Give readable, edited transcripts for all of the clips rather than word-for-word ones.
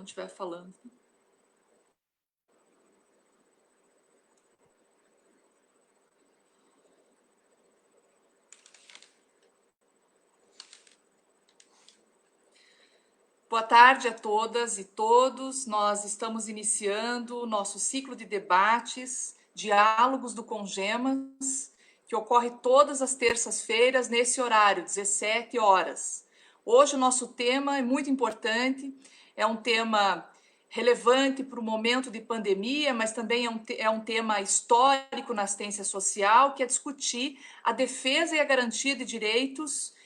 estiver falando. Boa tarde a todas e todos. Nós estamos iniciando o nosso ciclo de debates, Diálogos do Congemas, que ocorre todas as terças-feiras nesse horário, 17 horas. Hoje o nosso tema é muito importante, é um tema relevante para o momento de pandemia, mas também é um tema histórico na assistência social, que é discutir a defesa e a garantia de direitos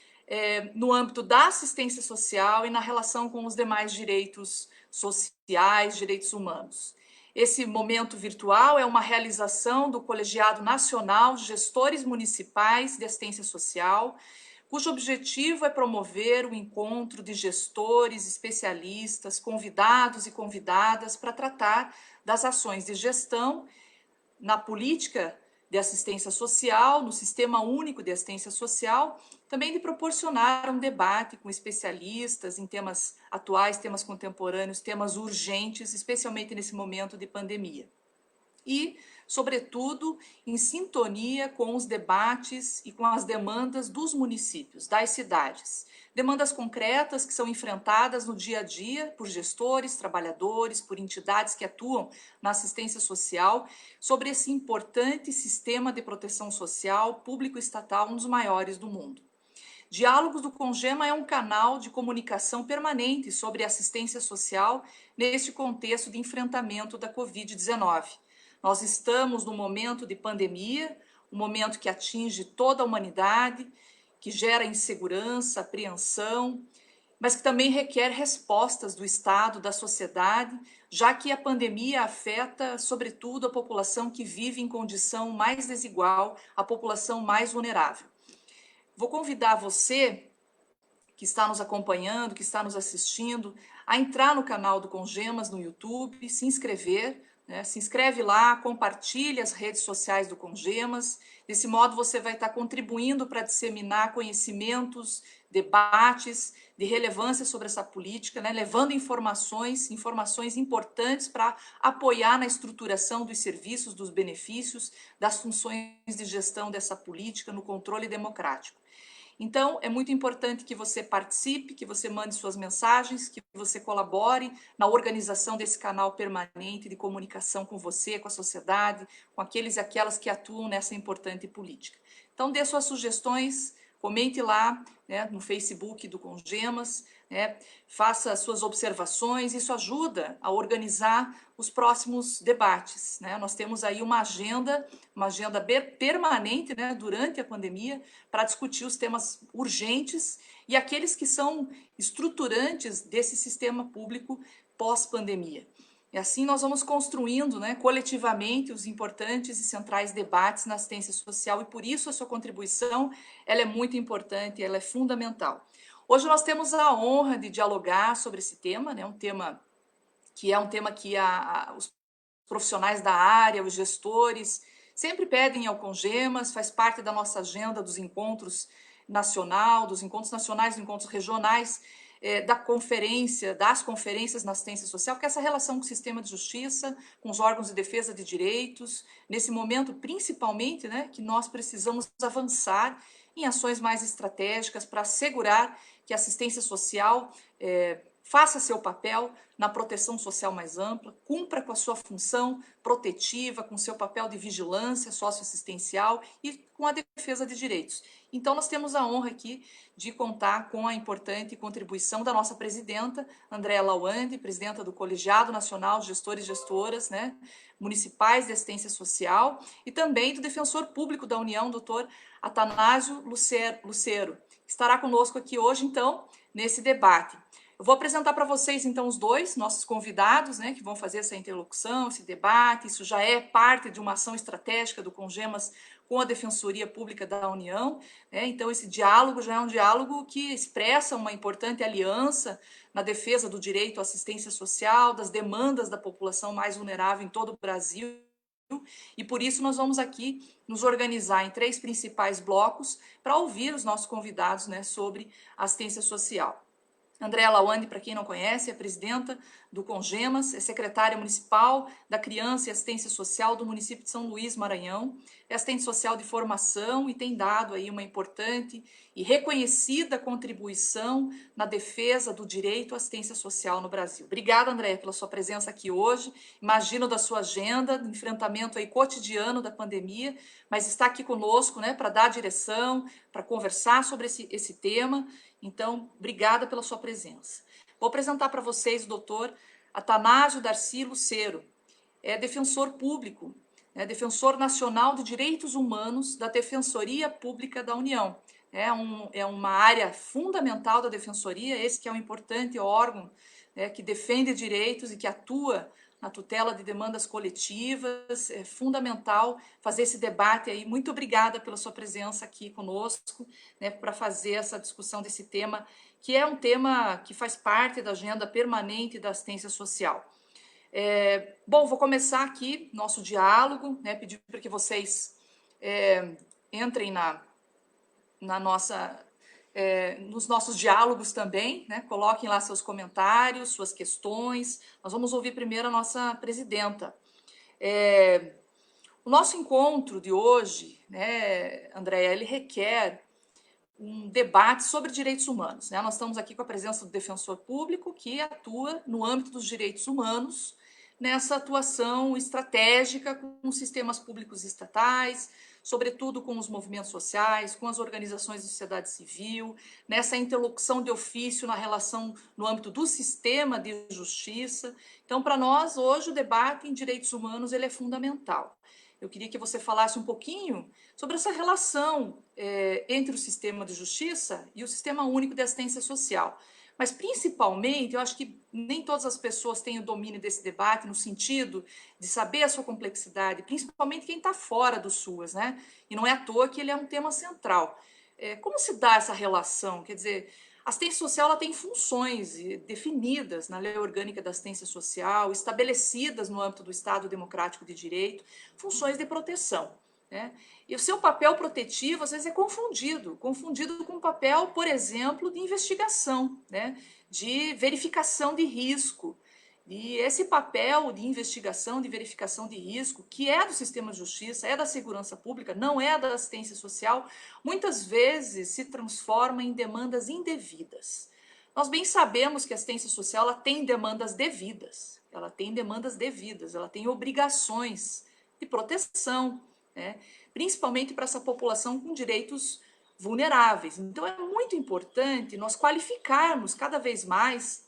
no âmbito da assistência social e na relação com os demais direitos sociais, direitos humanos. Esse momento virtual é uma realização do Colegiado Nacional de Gestores Municipais de Assistência Social, cujo objetivo é promover o encontro de gestores, especialistas, convidados e convidadas para tratar das ações de gestão na política de assistência social, no Sistema Único de Assistência Social, também de proporcionar um debate com especialistas em temas atuais, temas contemporâneos, temas urgentes, especialmente nesse momento de pandemia. E, sobretudo, em sintonia com os debates e com as demandas dos municípios, das cidades. Demandas concretas que são enfrentadas no dia a dia por gestores, trabalhadores, por entidades que atuam na assistência social, sobre esse importante sistema de proteção social público-estatal, um dos maiores do mundo. Diálogos do Congema é um canal de comunicação permanente sobre assistência social neste contexto de enfrentamento da Covid-19. Nós estamos num momento de pandemia, um momento que atinge toda a humanidade, que gera insegurança, apreensão, mas que também requer respostas do Estado, da sociedade, já que a pandemia afeta, sobretudo, a população que vive em condição mais desigual, a população mais vulnerável. Vou convidar você, que está nos acompanhando, que está nos assistindo, a entrar no canal do Congemas no YouTube, se inscrever, se inscreve lá, compartilhe as redes sociais do Congemas. Desse modo, você vai estar contribuindo para disseminar conhecimentos, debates de relevância sobre essa política, levando informações importantes para apoiar na estruturação dos serviços, dos benefícios, das funções de gestão dessa política, no controle democrático. Então, é muito importante que você participe, que você mande suas mensagens, que você colabore na organização desse canal permanente de comunicação com você, com a sociedade, com aqueles e aquelas que atuam nessa importante política. Então, dê suas sugestões, comente lá no Facebook do Congemas, faça suas observações, isso ajuda a organizar os próximos debates. Nós temos aí uma agenda permanente durante a pandemia para discutir os temas urgentes e aqueles que são estruturantes desse sistema público pós-pandemia. E assim nós vamos construindo coletivamente os importantes e centrais debates na assistência social e por isso a sua contribuição ela é muito importante, ela é fundamental. Hoje nós temos a honra de dialogar sobre esse tema, um tema que os profissionais da área, os gestores, sempre pedem ao Congemas, faz parte da nossa agenda dos encontros nacionais, dos encontros regionais, das conferências na assistência social, que é essa relação com o sistema de justiça, com os órgãos de defesa de direitos, nesse momento, principalmente, que nós precisamos avançar em ações mais estratégicas para assegurar que a assistência social faça seu papel na proteção social mais ampla, cumpra com a sua função protetiva, com seu papel de vigilância socioassistencial e com a defesa de direitos. Então, nós temos a honra aqui de contar com a importante contribuição da nossa presidenta, Andréa Lawande, presidenta do Colegiado Nacional de Gestores e Gestoras Municipais de Assistência Social, e também do Defensor Público da União, doutor Atanásio Lucero, que estará conosco aqui hoje, então, nesse debate. Eu vou apresentar para vocês, então, os dois nossos convidados, que vão fazer essa interlocução, esse debate. Isso já é parte de uma ação estratégica do Congemas com a Defensoria Pública da União. Então, esse diálogo já é um diálogo que expressa uma importante aliança na defesa do direito à assistência social, das demandas da população mais vulnerável em todo o Brasil. E por isso nós vamos aqui nos organizar em 3 principais blocos para ouvir os nossos convidados sobre assistência social. Andréa Lawande, para quem não conhece, é presidenta do CONGEMAS, é secretária municipal da Criança e Assistência Social do município de São Luís, Maranhão, é assistente social de formação e tem dado aí uma importante e reconhecida contribuição na defesa do direito à assistência social no Brasil. Obrigada, Andréa, pela sua presença aqui hoje. Imagino da sua agenda, de enfrentamento aí cotidiano da pandemia, mas está aqui conosco, né, para dar direção, para conversar sobre esse tema. Então, obrigada pela sua presença. Vou apresentar para vocês o doutor Atanásio Darcy Lucero. É defensor público, defensor nacional de direitos humanos da Defensoria Pública da União. É uma área fundamental da Defensoria, esse que é um importante órgão, que defende direitos e que atua na tutela de demandas coletivas. É fundamental fazer esse debate aí. Muito obrigada pela sua presença aqui conosco, para fazer essa discussão desse tema, que é um tema que faz parte da agenda permanente da assistência social. Bom, vou começar aqui nosso diálogo, pedir para que vocês entrem nos nossos diálogos também, coloquem lá seus comentários, suas questões. Nós vamos ouvir primeiro a nossa presidenta. O nosso encontro de hoje, Andréa, ele requer um debate sobre direitos humanos. Nós estamos aqui com a presença do defensor público, que atua no âmbito dos direitos humanos, nessa atuação estratégica com sistemas públicos estatais, sobretudo com os movimentos sociais, com as organizações da sociedade civil, nessa interlocução de ofício na relação no âmbito do sistema de justiça. Então, para nós, hoje, o debate em direitos humanos ele é fundamental. Eu queria que você falasse um pouquinho sobre essa relação entre o sistema de justiça e o sistema único de assistência social. Mas, principalmente, eu acho que nem todas as pessoas têm o domínio desse debate no sentido de saber a sua complexidade, principalmente quem está fora do SUAS, E não é à toa que ele é um tema central. Como se dá essa relação? Quer dizer, a assistência social ela tem funções definidas na Lei Orgânica da Assistência Social, estabelecidas no âmbito do Estado Democrático de Direito, funções de proteção. E o seu papel protetivo, às vezes, é confundido com o papel, por exemplo, de investigação, de verificação de risco. E esse papel de investigação, de verificação de risco, que é do sistema de justiça, é da segurança pública, não é da assistência social, muitas vezes se transforma em demandas indevidas. Nós bem sabemos que a assistência social ela tem demandas devidas, ela tem obrigações de proteção, principalmente para essa população com direitos vulneráveis. Então, é muito importante nós qualificarmos cada vez mais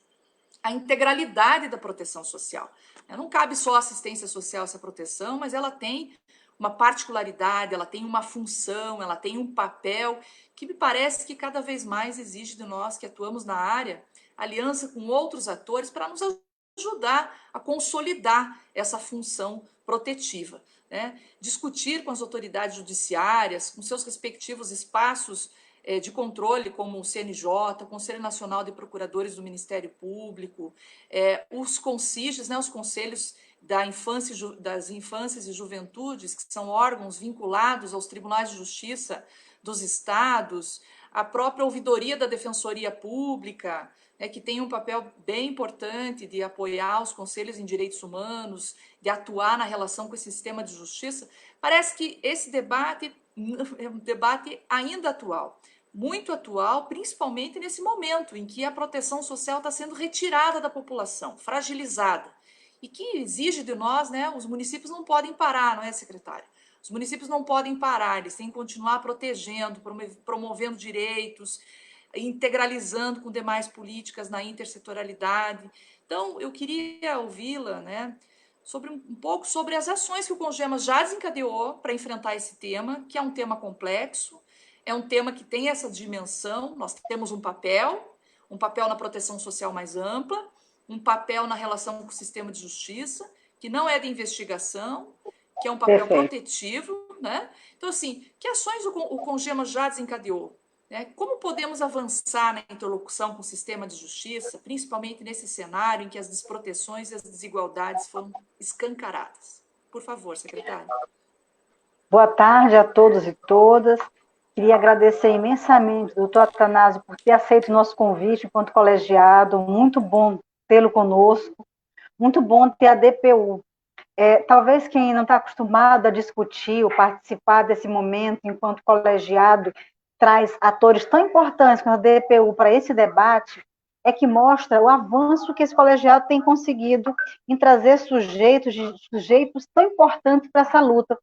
a integralidade da proteção social. Não cabe só a assistência social essa proteção, mas ela tem uma particularidade, ela tem uma função, ela tem um papel que me parece que cada vez mais exige de nós que atuamos na área, aliança com outros atores para nos ajudar a consolidar essa função protetiva. Discutir com as autoridades judiciárias, com seus respectivos espaços de controle, como o CNJ, o Conselho Nacional de Procuradores do Ministério Público, os CONCIJs, os Conselhos das Infâncias e Juventudes, que são órgãos vinculados aos tribunais de justiça dos estados, a própria ouvidoria da Defensoria Pública, que tem um papel bem importante de apoiar os conselhos em direitos humanos, de atuar na relação com esse sistema de justiça. Parece que esse debate é um debate ainda atual, muito atual, principalmente nesse momento em que a proteção social está sendo retirada da população, fragilizada, e que exige de nós, os municípios não podem parar, não é, secretário? Os municípios não podem parar, eles têm que continuar protegendo, promovendo direitos, integralizando com demais políticas na intersetorialidade. Então, eu queria ouvi-la, um pouco sobre as ações que o CONGEMAS já desencadeou para enfrentar esse tema, que é um tema complexo, é um tema que tem essa dimensão. Nós temos um papel na proteção social mais ampla, um papel na relação com o sistema de justiça, que não é de investigação, que é um papel protetivo, Então, assim, que ações o CONGEMAS já desencadeou? Como podemos avançar na interlocução com o sistema de justiça, principalmente nesse cenário em que as desproteções e as desigualdades foram escancaradas? Por favor, secretário. Boa tarde a todos e todas. Queria agradecer imensamente, doutor Atanásio, por ter aceito o nosso convite enquanto colegiado. Muito bom tê-lo conosco. Muito bom ter a DPU. Talvez quem não está acostumado a discutir ou participar desse momento enquanto colegiado traz atores tão importantes como a DPU para esse debate, é que mostra o avanço que esse colegiado tem conseguido em trazer sujeitos tão importantes para essa luta,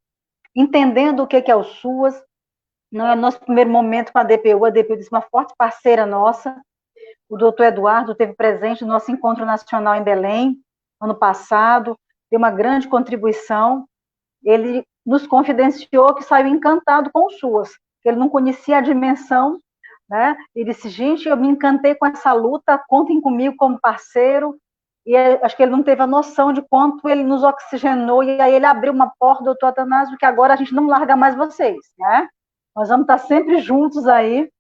entendendo o que é o SUAS. Não é o nosso primeiro momento com a DPU é uma forte parceira nossa. O doutor Eduardo esteve presente no nosso encontro nacional em Belém, ano passado, deu uma grande contribuição. Ele nos confidenciou que saiu encantado com o SUAS, que ele não conhecia a dimensão, né? Ele disse, gente, eu me encantei com essa luta, contem comigo como parceiro, e acho que ele não teve a noção de quanto ele nos oxigenou, e aí ele abriu uma porta, doutor Atanásio, que agora a gente não larga mais vocês, né? Nós vamos estar sempre juntos aí,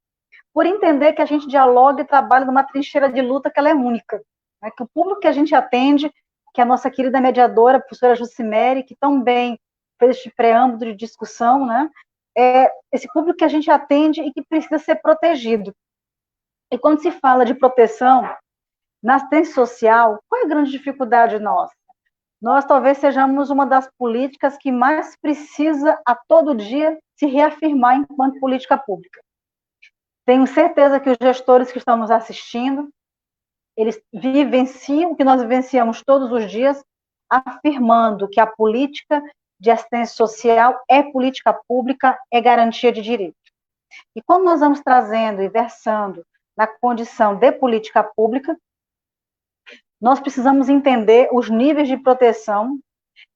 por entender que a gente dialoga e trabalha numa trincheira de luta que ela é única, né? Que o público que a gente atende, que é a nossa querida mediadora, a professora Jucimere, que também fez este preâmbulo de discussão, né? É esse público que a gente atende e que precisa ser protegido. E quando se fala de proteção na assistência social, qual é a grande dificuldade nossa? Nós talvez sejamos uma das políticas que mais precisa a todo dia se reafirmar enquanto política pública. Tenho certeza que os gestores que estão nos assistindo, eles vivenciam o que nós vivenciamos todos os dias, afirmando que a política de assistência social é política pública, é garantia de direito. E quando nós vamos trazendo e versando na condição de política pública, nós precisamos entender os níveis de proteção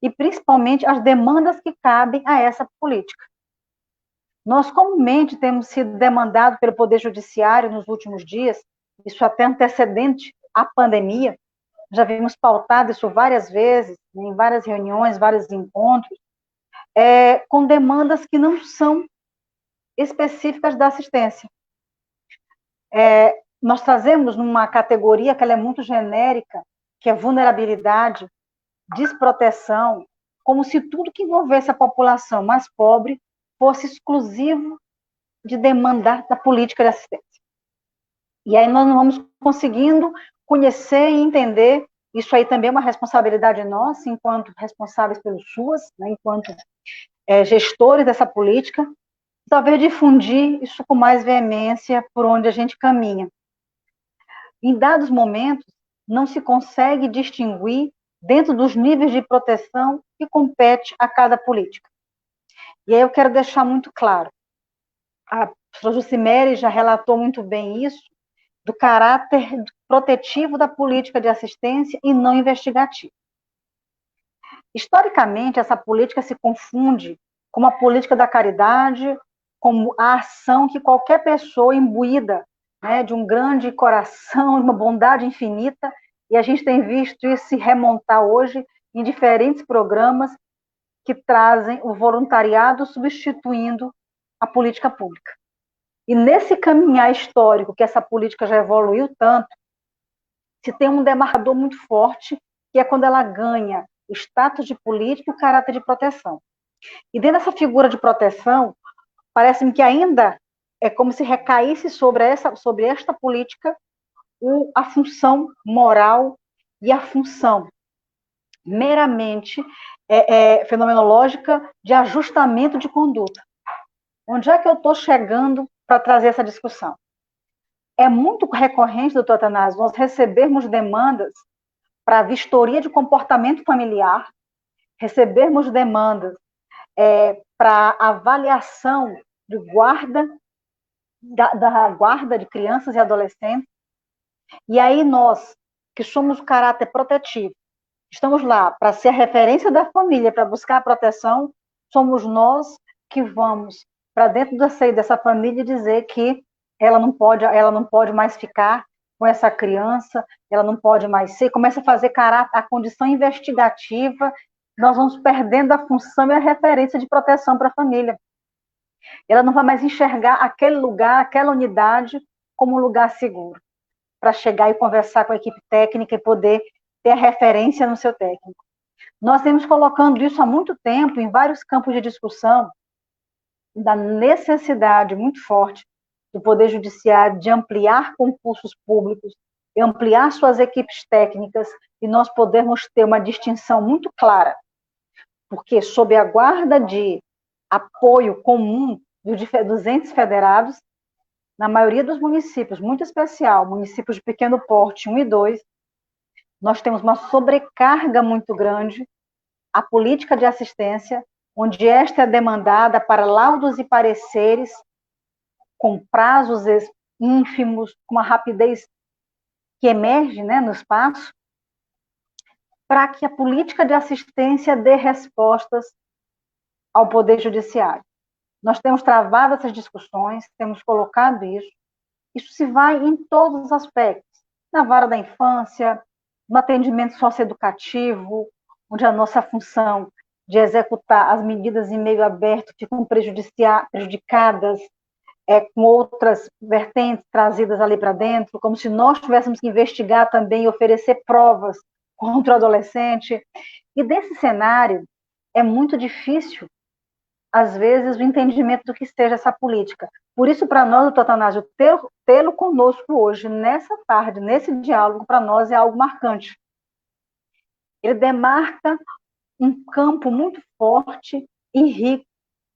e, principalmente, as demandas que cabem a essa política. Nós, comumente, temos sido demandados pelo Poder Judiciário nos últimos dias, isso até antecedente à pandemia, já vimos pautado isso várias vezes, em várias reuniões, vários encontros, com demandas que não são específicas da assistência. Nós trazemos numa categoria que ela é muito genérica, que é vulnerabilidade, desproteção, como se tudo que envolvesse a população mais pobre fosse exclusivo de demandar da política de assistência. E aí nós não vamos conseguindo conhecer e entender, isso aí também é uma responsabilidade nossa, enquanto responsáveis pelo SUAS, né, enquanto gestores dessa política, talvez difundir isso com mais veemência por onde a gente caminha. Em dados momentos, não se consegue distinguir dentro dos níveis de proteção que compete a cada política. E aí eu quero deixar muito claro, a professora Jucimere já relatou muito bem isso, do caráter protetivo da política de assistência e não investigativo. Historicamente, essa política se confunde com a política da caridade, como a ação que qualquer pessoa imbuída, né, de um grande coração, de uma bondade infinita, e a gente tem visto isso se remontar hoje em diferentes programas que trazem o voluntariado substituindo a política pública. E nesse caminhar histórico, que essa política já evoluiu tanto, se tem um demarcador muito forte, que é quando ela ganha o status de política e o caráter de proteção. E dentro dessa figura de proteção, parece-me que ainda é como se recaísse sobre esta política a função moral e a função meramente fenomenológica de ajustamento de conduta. Onde é que eu estou chegando para trazer essa discussão? É muito recorrente, doutor Atanásio, nós recebermos demandas para vistoria de comportamento familiar, recebermos demandas para avaliação de guarda, da guarda de crianças e adolescentes, e aí nós, que somos o caráter protetivo, estamos lá para ser a referência da família, para buscar a proteção, somos nós que vamos para dentro da seio dessa família e dizer que ela não pode mais ficar com essa criança, ela não pode mais ser, começa a fazer a condição investigativa, nós vamos perdendo a função e a referência de proteção para a família. Ela não vai mais enxergar aquele lugar, aquela unidade, como um lugar seguro, para chegar e conversar com a equipe técnica e poder ter a referência no seu técnico. Nós temos colocando isso há muito tempo em vários campos de discussão, da necessidade muito forte do Poder Judiciário de ampliar concursos públicos, ampliar suas equipes técnicas e nós podermos ter uma distinção muito clara, porque sob a guarda de apoio comum dos entes federados, na maioria dos municípios, muito especial, municípios de pequeno porte, 1 e 2, nós temos uma sobrecarga muito grande, a política de assistência, onde esta é demandada para laudos e pareceres, com prazos ínfimos, com uma rapidez que emerge, né, no espaço, para que a política de assistência dê respostas ao Poder Judiciário. Nós temos travado essas discussões, temos colocado isso se vai em todos os aspectos, na vara da infância, no atendimento socioeducativo, onde a nossa função de executar as medidas em meio aberto ficam prejudicadas com outras vertentes trazidas ali para dentro, como se nós tivéssemos que investigar também e oferecer provas contra o adolescente. E desse cenário, é muito difícil, às vezes, o entendimento do que seja essa política. Por isso, para nós, doutor Atanásio, tê-lo conosco hoje, nessa tarde, nesse diálogo, para nós é algo marcante. Ele demarca um campo muito forte e rico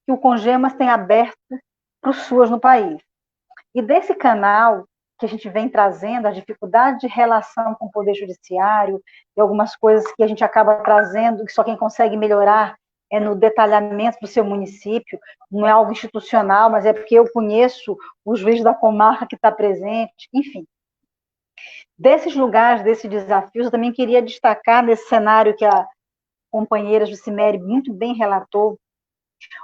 que o Congemas tem aberto para os SUAS no país. E desse canal que a gente vem trazendo, a dificuldade de relação com o Poder Judiciário, e algumas coisas que a gente acaba trazendo, que só quem consegue melhorar é no detalhamento do seu município, não é algo institucional, mas é porque eu conheço o juiz da comarca que está presente, enfim. Desses lugares, desses desafios, eu também queria destacar nesse cenário que a companheira Jucimere muito bem relatou,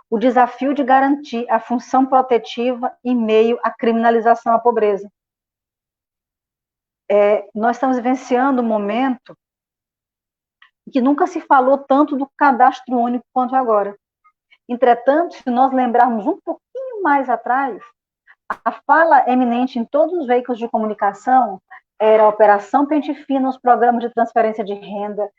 o desafio de garantir a função protetiva em meio à criminalização à pobreza. Nós estamos vivenciando um momento em que nunca se falou tanto do cadastro único quanto agora. Entretanto, se nós lembrarmos um pouquinho mais atrás, a fala eminente em todos os veículos de comunicação era a Operação Pente Fino, os programas de transferência de renda,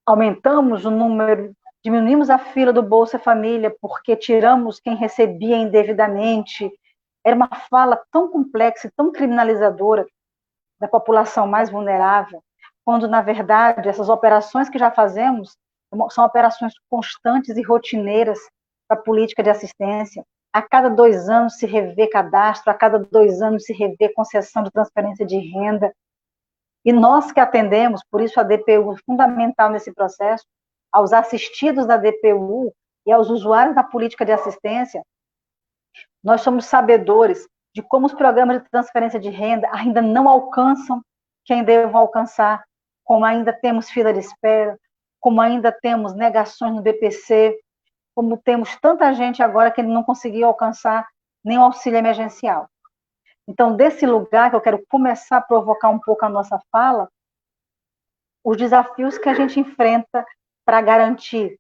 aumentamos o número, diminuímos a fila do Bolsa Família porque tiramos quem recebia indevidamente. Era uma fala tão complexa e tão criminalizadora da população mais vulnerável, quando, na verdade, essas operações que já fazemos são operações constantes e rotineiras da política de assistência. A cada 2 anos se revê cadastro, a cada 2 anos se revê concessão de transferência de renda. E nós que atendemos, por isso a DPU é fundamental nesse processo, aos assistidos da DPU e aos usuários da política de assistência, nós somos sabedores de como os programas de transferência de renda ainda não alcançam quem devem alcançar, como ainda temos fila de espera, como ainda temos negações no BPC, como temos tanta gente agora que não conseguiu alcançar nem o auxílio emergencial. Então, desse lugar que eu quero começar a provocar um pouco a nossa fala, os desafios que a gente enfrenta para garantir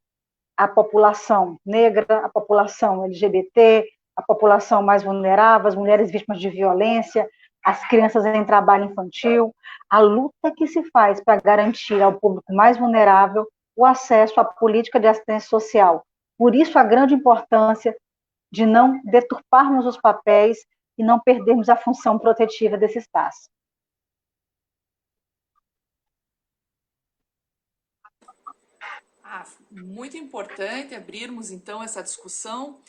a população negra, a população LGBT, a população mais vulnerável, as mulheres vítimas de violência, as crianças em trabalho infantil, a luta que se faz para garantir ao público mais vulnerável o acesso à política de assistência social. Por isso, a grande importância de não deturparmos os papéis e não perdermos a função protetiva desse espaço. Muito importante abrirmos, então, essa discussão,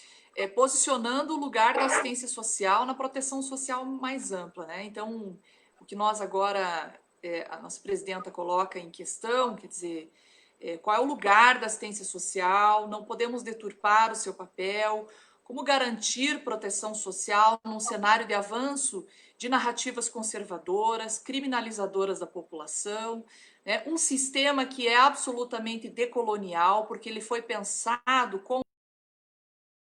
posicionando o lugar da assistência social na proteção social mais ampla, né? Então, o que nós agora, a nossa presidenta coloca em questão, quer dizer, qual é o lugar da assistência social, não podemos deturpar o seu papel, como garantir proteção social num cenário de avanço de narrativas conservadoras, criminalizadoras da população, né? Um sistema que é absolutamente decolonial, porque ele foi pensado com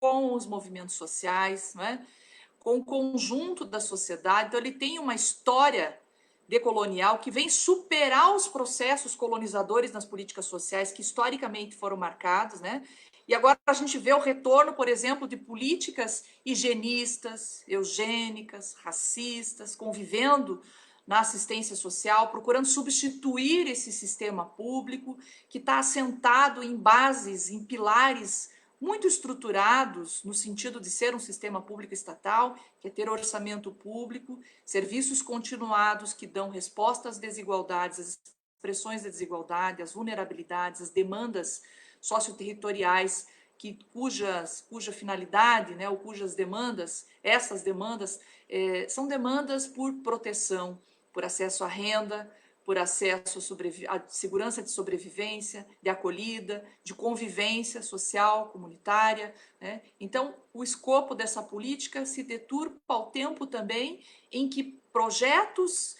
os movimentos sociais, né? Com o conjunto da sociedade, então ele tem uma história decolonial que vem superar os processos colonizadores nas políticas sociais que historicamente foram marcados, né? E agora a gente vê o retorno, por exemplo, de políticas higienistas, eugênicas, racistas, convivendo na assistência social, procurando substituir esse sistema público que está assentado em bases, em pilares muito estruturados no sentido de ser um sistema público estatal, que é ter orçamento público, serviços continuados que dão resposta às desigualdades, às expressões da desigualdade, às vulnerabilidades, às demandas socioterritoriais, cuja finalidade, né, ou cujas demandas, essas demandas, são demandas por proteção, por acesso à renda, por acesso à segurança de sobrevivência, de acolhida, de convivência social, comunitária, né? Então, o escopo dessa política se deturpa ao tempo também em que projetos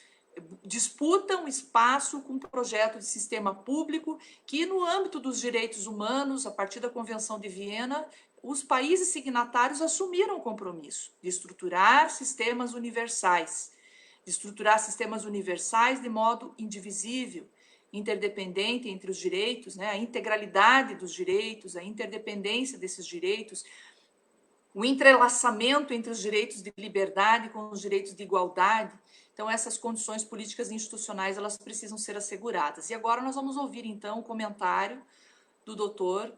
disputam espaço com projeto de sistema público que, no âmbito dos direitos humanos, a partir da Convenção de Viena, os países signatários assumiram o compromisso de estruturar sistemas universais, de modo indivisível, interdependente entre os direitos, né? A integralidade dos direitos, a interdependência desses direitos, o entrelaçamento entre os direitos de liberdade com os direitos de igualdade. Então, essas condições políticas e institucionais, elas precisam ser asseguradas. E agora nós vamos ouvir, então, o comentário do doutor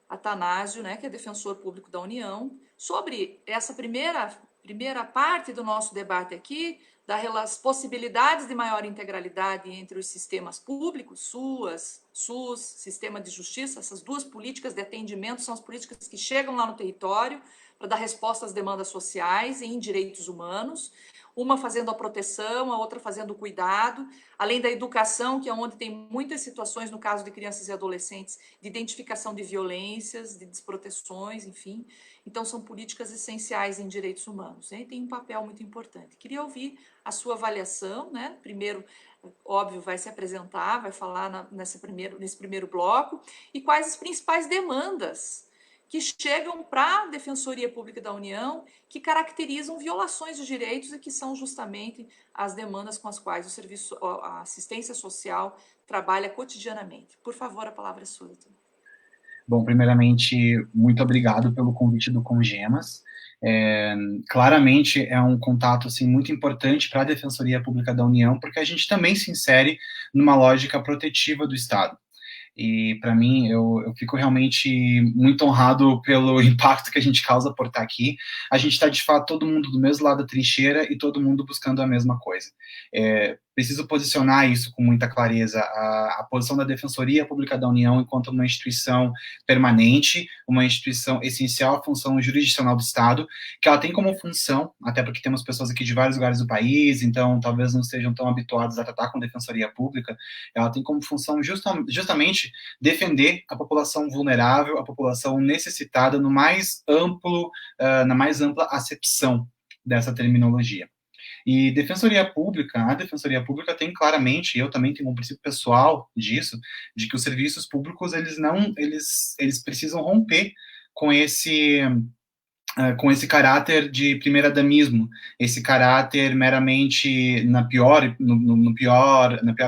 Athanásio, né, que é defensor público da União, sobre essa primeira parte do nosso debate aqui, das possibilidades de maior integralidade entre os sistemas públicos, SUS, sistema de justiça. Essas duas políticas de atendimento são as políticas que chegam lá no território para dar resposta às demandas sociais e em direitos humanos, uma fazendo a proteção, a outra fazendo o cuidado, além da educação, que é onde tem muitas situações, no caso de crianças e adolescentes, de identificação de violências, de desproteções, enfim. Então, são políticas essenciais em direitos humanos, né? E tem um papel muito importante. Queria ouvir a sua avaliação, né? Primeiro, óbvio, vai se apresentar, vai falar nesse primeiro bloco, e quais as principais demandas que chegam para a Defensoria Pública da União, que caracterizam violações de direitos e que são justamente as demandas com as quais a assistência social trabalha cotidianamente. Por favor, a palavra é sua, doutor. Bom, primeiramente, muito obrigado pelo convite do Congemas. Claramente é um contato assim, muito importante para a Defensoria Pública da União, porque a gente também se insere numa lógica protetiva do Estado. E, para mim, eu fico realmente muito honrado pelo impacto que a gente causa por estar aqui. A gente está, de fato, todo mundo do mesmo lado da trincheira e todo mundo buscando a mesma coisa. Preciso posicionar isso com muita clareza. A posição da Defensoria Pública da União enquanto uma instituição permanente, uma instituição essencial à função jurisdicional do Estado, que ela tem como função, até porque temos pessoas aqui de vários lugares do país, então talvez não estejam tão habituados a tratar com Defensoria Pública, ela tem como função justamente defender a população vulnerável, a população necessitada na mais ampla acepção dessa terminologia. E a Defensoria Pública tem claramente, eu também tenho um princípio pessoal disso, de que os serviços públicos, eles precisam romper com esse caráter de primeiro-damismo, esse caráter meramente, na pior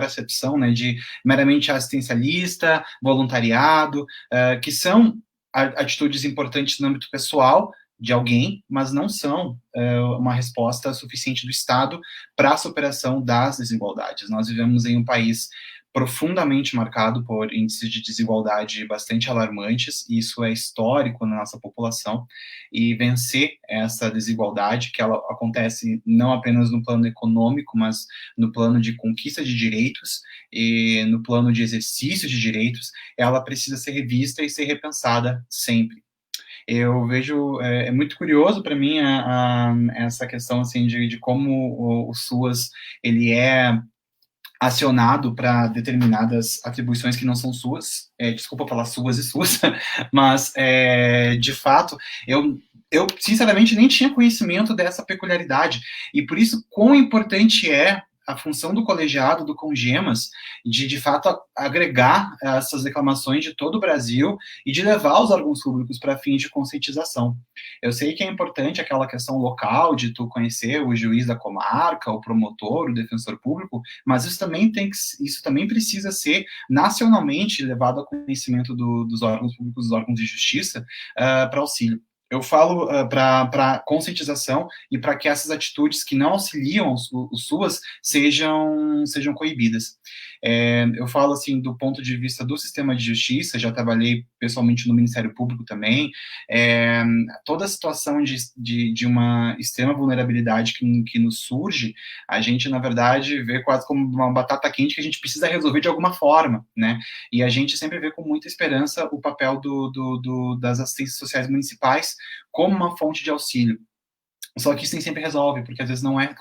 acepção, né, de meramente assistencialista, voluntariado, que são atitudes importantes no âmbito pessoal de alguém, mas não são uma resposta suficiente do Estado para a superação das desigualdades. Nós vivemos em um país profundamente marcado por índices de desigualdade bastante alarmantes, e isso é histórico na nossa população, e vencer essa desigualdade, que ela acontece não apenas no plano econômico, mas no plano de conquista de direitos e no plano de exercício de direitos, ela precisa ser revista e ser repensada sempre. Eu vejo, é muito curioso para mim essa questão assim, de como o SUAS ele é acionado para determinadas atribuições que não são suas, desculpa falar suas e suas, mas, de fato, eu sinceramente nem tinha conhecimento dessa peculiaridade, e por isso quão importante é a função do colegiado, do Congemas, de fato, agregar essas reclamações de todo o Brasil e de levar os órgãos públicos para fins de conscientização. Eu sei que é importante aquela questão local, de tu conhecer o juiz da comarca, o promotor, o defensor público, mas isso também precisa ser nacionalmente levado ao conhecimento dos órgãos públicos, dos órgãos de justiça, para auxílio. Eu falo para conscientização e para que essas atitudes que não auxiliam os SUAS sejam coibidas. Eu falo, assim, do ponto de vista do sistema de justiça, já trabalhei pessoalmente no Ministério Público também, toda a situação de uma extrema vulnerabilidade que nos surge, a gente, na verdade, vê quase como uma batata quente que a gente precisa resolver de alguma forma, né? E a gente sempre vê com muita esperança o papel das assistências sociais municipais como uma fonte de auxílio. Só que isso nem sempre resolve, porque às vezes não é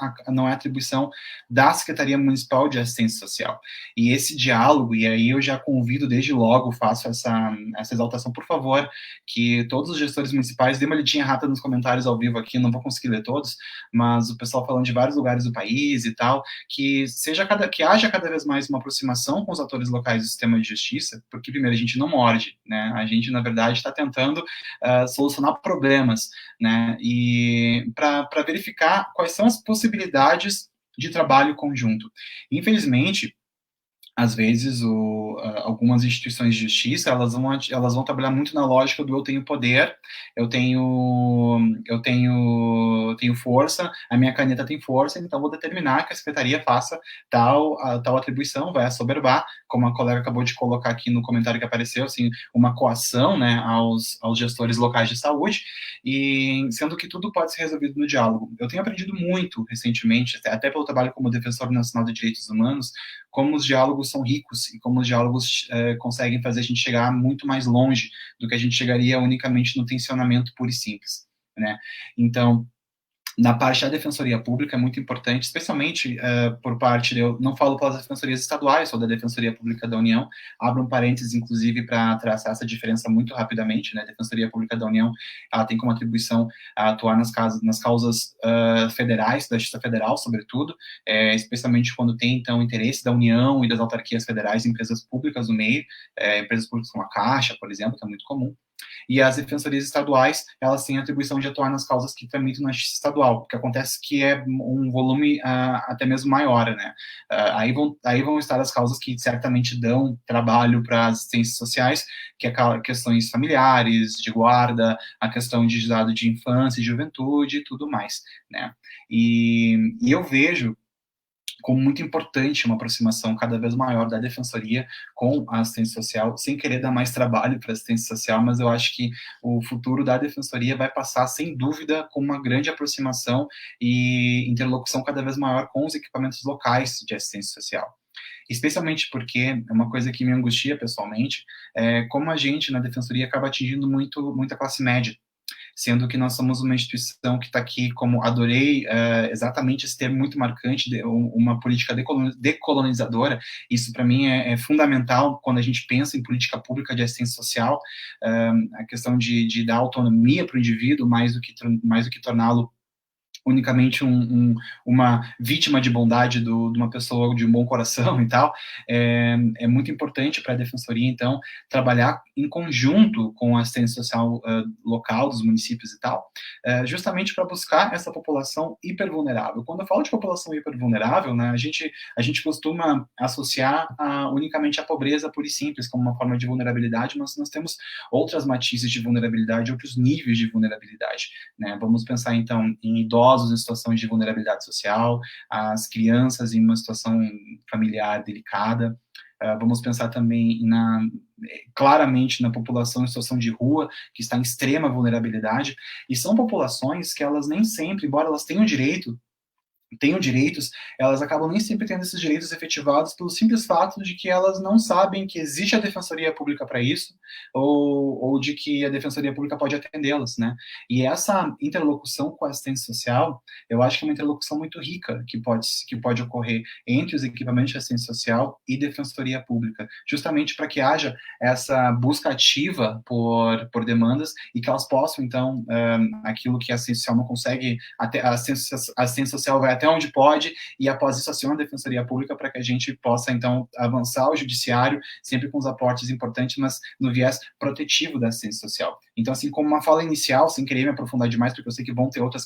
atribuição da Secretaria Municipal de Assistência Social. E esse diálogo, e aí eu já convido desde logo, faço essa exaltação, por favor, que todos os gestores municipais, dê uma lidinha rápida nos comentários ao vivo aqui, não vou conseguir ler todos, mas o pessoal falando de vários lugares do país e tal, que haja cada vez mais uma aproximação com os atores locais do sistema de justiça, porque primeiro a gente não morde, né? A gente, na verdade, está tentando solucionar problemas, né? E para verificar quais são as possibilidades de trabalho conjunto. Infelizmente, às vezes, algumas instituições de justiça, elas vão trabalhar muito na lógica do eu tenho poder, eu tenho força, a minha caneta tem força, então vou determinar que a secretaria faça tal atribuição, vai assoberbar, como a colega acabou de colocar aqui no comentário que apareceu, assim, uma coação, né, aos gestores locais de saúde, e sendo que tudo pode ser resolvido no diálogo. Eu tenho aprendido muito recentemente, até pelo trabalho como defensor nacional de direitos humanos, como os diálogos são ricos e como os diálogos conseguem fazer a gente chegar muito mais longe do que a gente chegaria unicamente no tensionamento puro e simples, né? Então, na parte da Defensoria Pública é muito importante, especialmente por parte, eu não falo pelas defensorias estaduais, sou da Defensoria Pública da União, abro um parênteses, inclusive, para traçar essa diferença muito rapidamente, né? A Defensoria Pública da União, ela tem como atribuição atuar nas causas federais, da Justiça Federal, sobretudo, especialmente quando tem, então, interesse da União e das autarquias federais, empresas públicas no meio, empresas públicas como a Caixa, por exemplo, que é muito comum. E as defensorias estaduais, elas têm a atribuição de atuar nas causas que tramitam na justiça estadual, porque acontece que é um volume até mesmo maior, né? Aí vão estar as causas que certamente dão trabalho para as assistências sociais, que é questões familiares, de guarda, a questão de dado de infância e juventude e tudo mais, né? E eu vejo como muito importante uma aproximação cada vez maior da defensoria com a assistência social, sem querer dar mais trabalho para a assistência social, mas eu acho que o futuro da defensoria vai passar, sem dúvida, com uma grande aproximação e interlocução cada vez maior com os equipamentos locais de assistência social. Especialmente porque é uma coisa que me angustia pessoalmente, como a gente na defensoria acaba atingindo muita classe média, sendo que nós somos uma instituição que está aqui, como adorei exatamente esse termo muito marcante, uma política decolonizadora. Isso, para mim, é fundamental quando a gente pensa em política pública de assistência social, a questão de dar autonomia para o indivíduo, mais do que torná-lo unicamente uma vítima de bondade de uma pessoa de um bom coração e tal, é muito importante para a defensoria, então, trabalhar em conjunto com a assistência social local dos municípios e tal, justamente para buscar essa população hipervulnerável. Quando eu falo de população hipervulnerável, né, a gente costuma associar unicamente a pobreza pura e simples como uma forma de vulnerabilidade, mas nós temos outras matizes de vulnerabilidade, outros níveis de vulnerabilidade, né? Vamos pensar, então, em idosos em situações de vulnerabilidade social, as crianças em uma situação familiar delicada. Vamos pensar também claramente na população em situação de rua, que está em extrema vulnerabilidade, e são populações que elas nem sempre, embora elas tenham direitos, elas acabam nem sempre tendo esses direitos efetivados pelo simples fato de que elas não sabem que existe a Defensoria Pública para isso, ou de que a Defensoria Pública pode atendê-las, né? E essa interlocução com a assistência social, eu acho que é uma interlocução muito rica que pode ocorrer entre os equipamentos de assistência social e Defensoria Pública, justamente para que haja essa busca ativa por demandas e que elas possam, então, aquilo que a assistência social não consegue, a assistência social vai até onde pode, e após isso aciona a Defensoria Pública para que a gente possa, então, avançar o judiciário, sempre com os aportes importantes, mas no viés protetivo da assistência social. Então, assim, como uma fala inicial, sem querer me aprofundar demais, porque eu sei que vão ter outros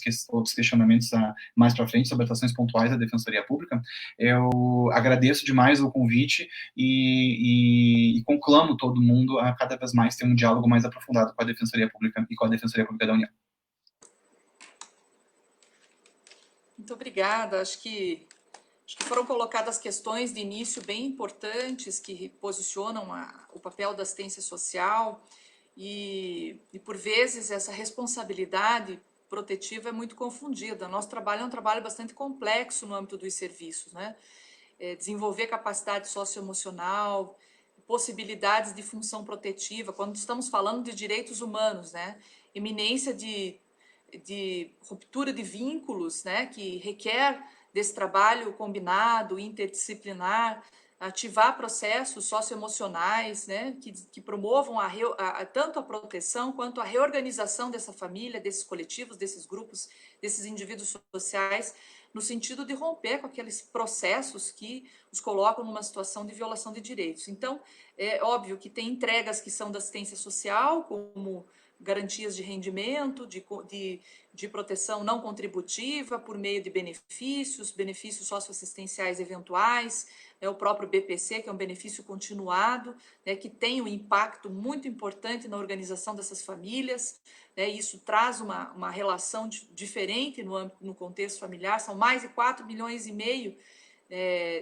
questionamentos mais para frente sobre ações pontuais da Defensoria Pública, eu agradeço demais o convite e conclamo todo mundo a cada vez mais ter um diálogo mais aprofundado com a Defensoria Pública e com a Defensoria Pública da União. Muito obrigada. Acho que Acho que foram colocadas questões de início bem importantes que posicionam o papel da assistência social e, por vezes, essa responsabilidade protetiva é muito confundida. Nosso trabalho é um trabalho bastante complexo no âmbito dos serviços, né? Desenvolver capacidade socioemocional, possibilidades de função protetiva, quando estamos falando de direitos humanos, né? Eminência de ruptura de vínculos, né? Que requer desse trabalho combinado, interdisciplinar, ativar processos socioemocionais, né, que promovam tanto a proteção quanto a reorganização dessa família, desses coletivos, desses grupos, desses indivíduos sociais, no sentido de romper com aqueles processos que os colocam numa situação de violação de direitos. Então, é óbvio que tem entregas que são da assistência social, como garantias de rendimento, de proteção não contributiva por meio de benefícios socioassistenciais eventuais, né, o próprio BPC, que é um benefício continuado, né, que tem um impacto muito importante na organização dessas famílias, né, e isso traz uma relação diferente no contexto familiar, são mais de 4,5 milhões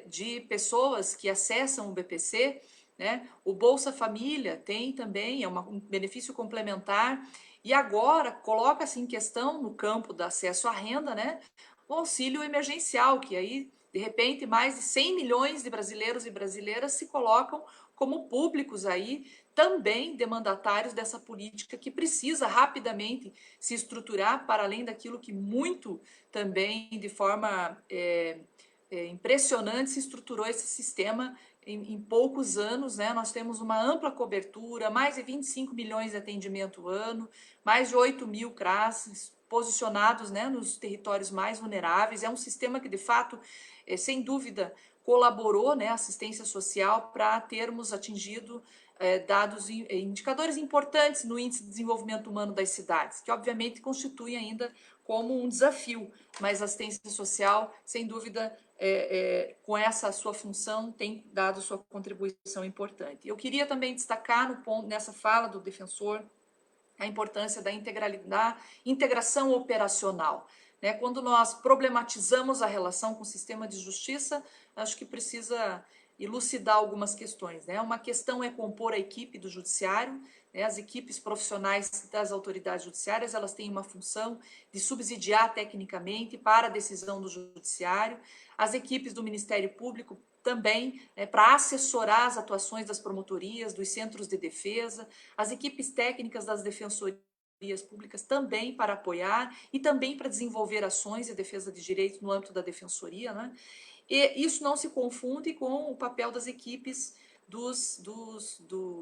de pessoas que acessam o BPC, né? O Bolsa Família tem também, é um benefício complementar, e agora coloca-se em questão, no campo do acesso à renda, né, o auxílio emergencial, que aí, de repente, mais de 100 milhões de brasileiros e brasileiras se colocam como públicos aí, também demandatários dessa política que precisa rapidamente se estruturar para além daquilo que muito também, de forma impressionante, se estruturou esse sistema em poucos anos, né? Nós temos uma ampla cobertura, mais de 25 milhões de atendimento ano, mais de 8 mil CRAS posicionados, né, nos territórios mais vulneráveis. É um sistema que, de fato, sem dúvida, colaborou, né, a assistência social para termos atingido indicadores importantes no índice de desenvolvimento humano das cidades, que obviamente constituem ainda como um desafio, mas a assistência social, sem dúvida, com essa sua função, tem dado sua contribuição importante. Eu queria também destacar nessa fala do defensor a importância da integração operacional. Né? Quando nós problematizamos a relação com o sistema de justiça, acho que precisa elucidar algumas questões. Né? Uma questão é compor a equipe do judiciário, né? As equipes profissionais das autoridades judiciárias, elas têm uma função de subsidiar tecnicamente para a decisão do judiciário. As equipes do Ministério Público também, para assessorar as atuações das promotorias, dos centros de defesa, as equipes técnicas das defensorias públicas também para apoiar e também para desenvolver ações de defesa de direitos no âmbito da defensoria, né? E isso não se confunde com o papel das equipes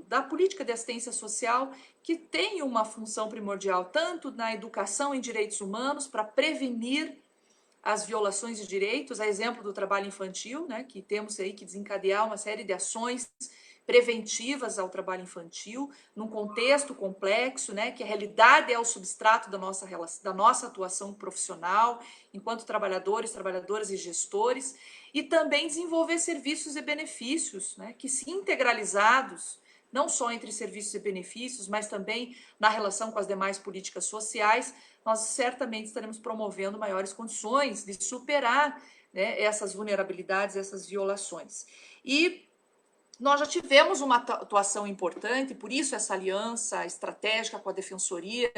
da política de assistência social, que tem uma função primordial tanto na educação em direitos humanos para prevenir as violações de direitos, a exemplo do trabalho infantil, né, que temos aí que desencadear uma série de ações preventivas ao trabalho infantil, num contexto complexo, né, que a realidade é o substrato da nossa atuação profissional, enquanto trabalhadores, trabalhadoras e gestores, e também desenvolver serviços e benefícios, né, que se integralizados, não só entre serviços e benefícios, mas também na relação com as demais políticas sociais, nós certamente estaremos promovendo maiores condições de superar, né, essas vulnerabilidades, essas violações. E nós já tivemos uma atuação importante, por isso essa aliança estratégica com a Defensoria,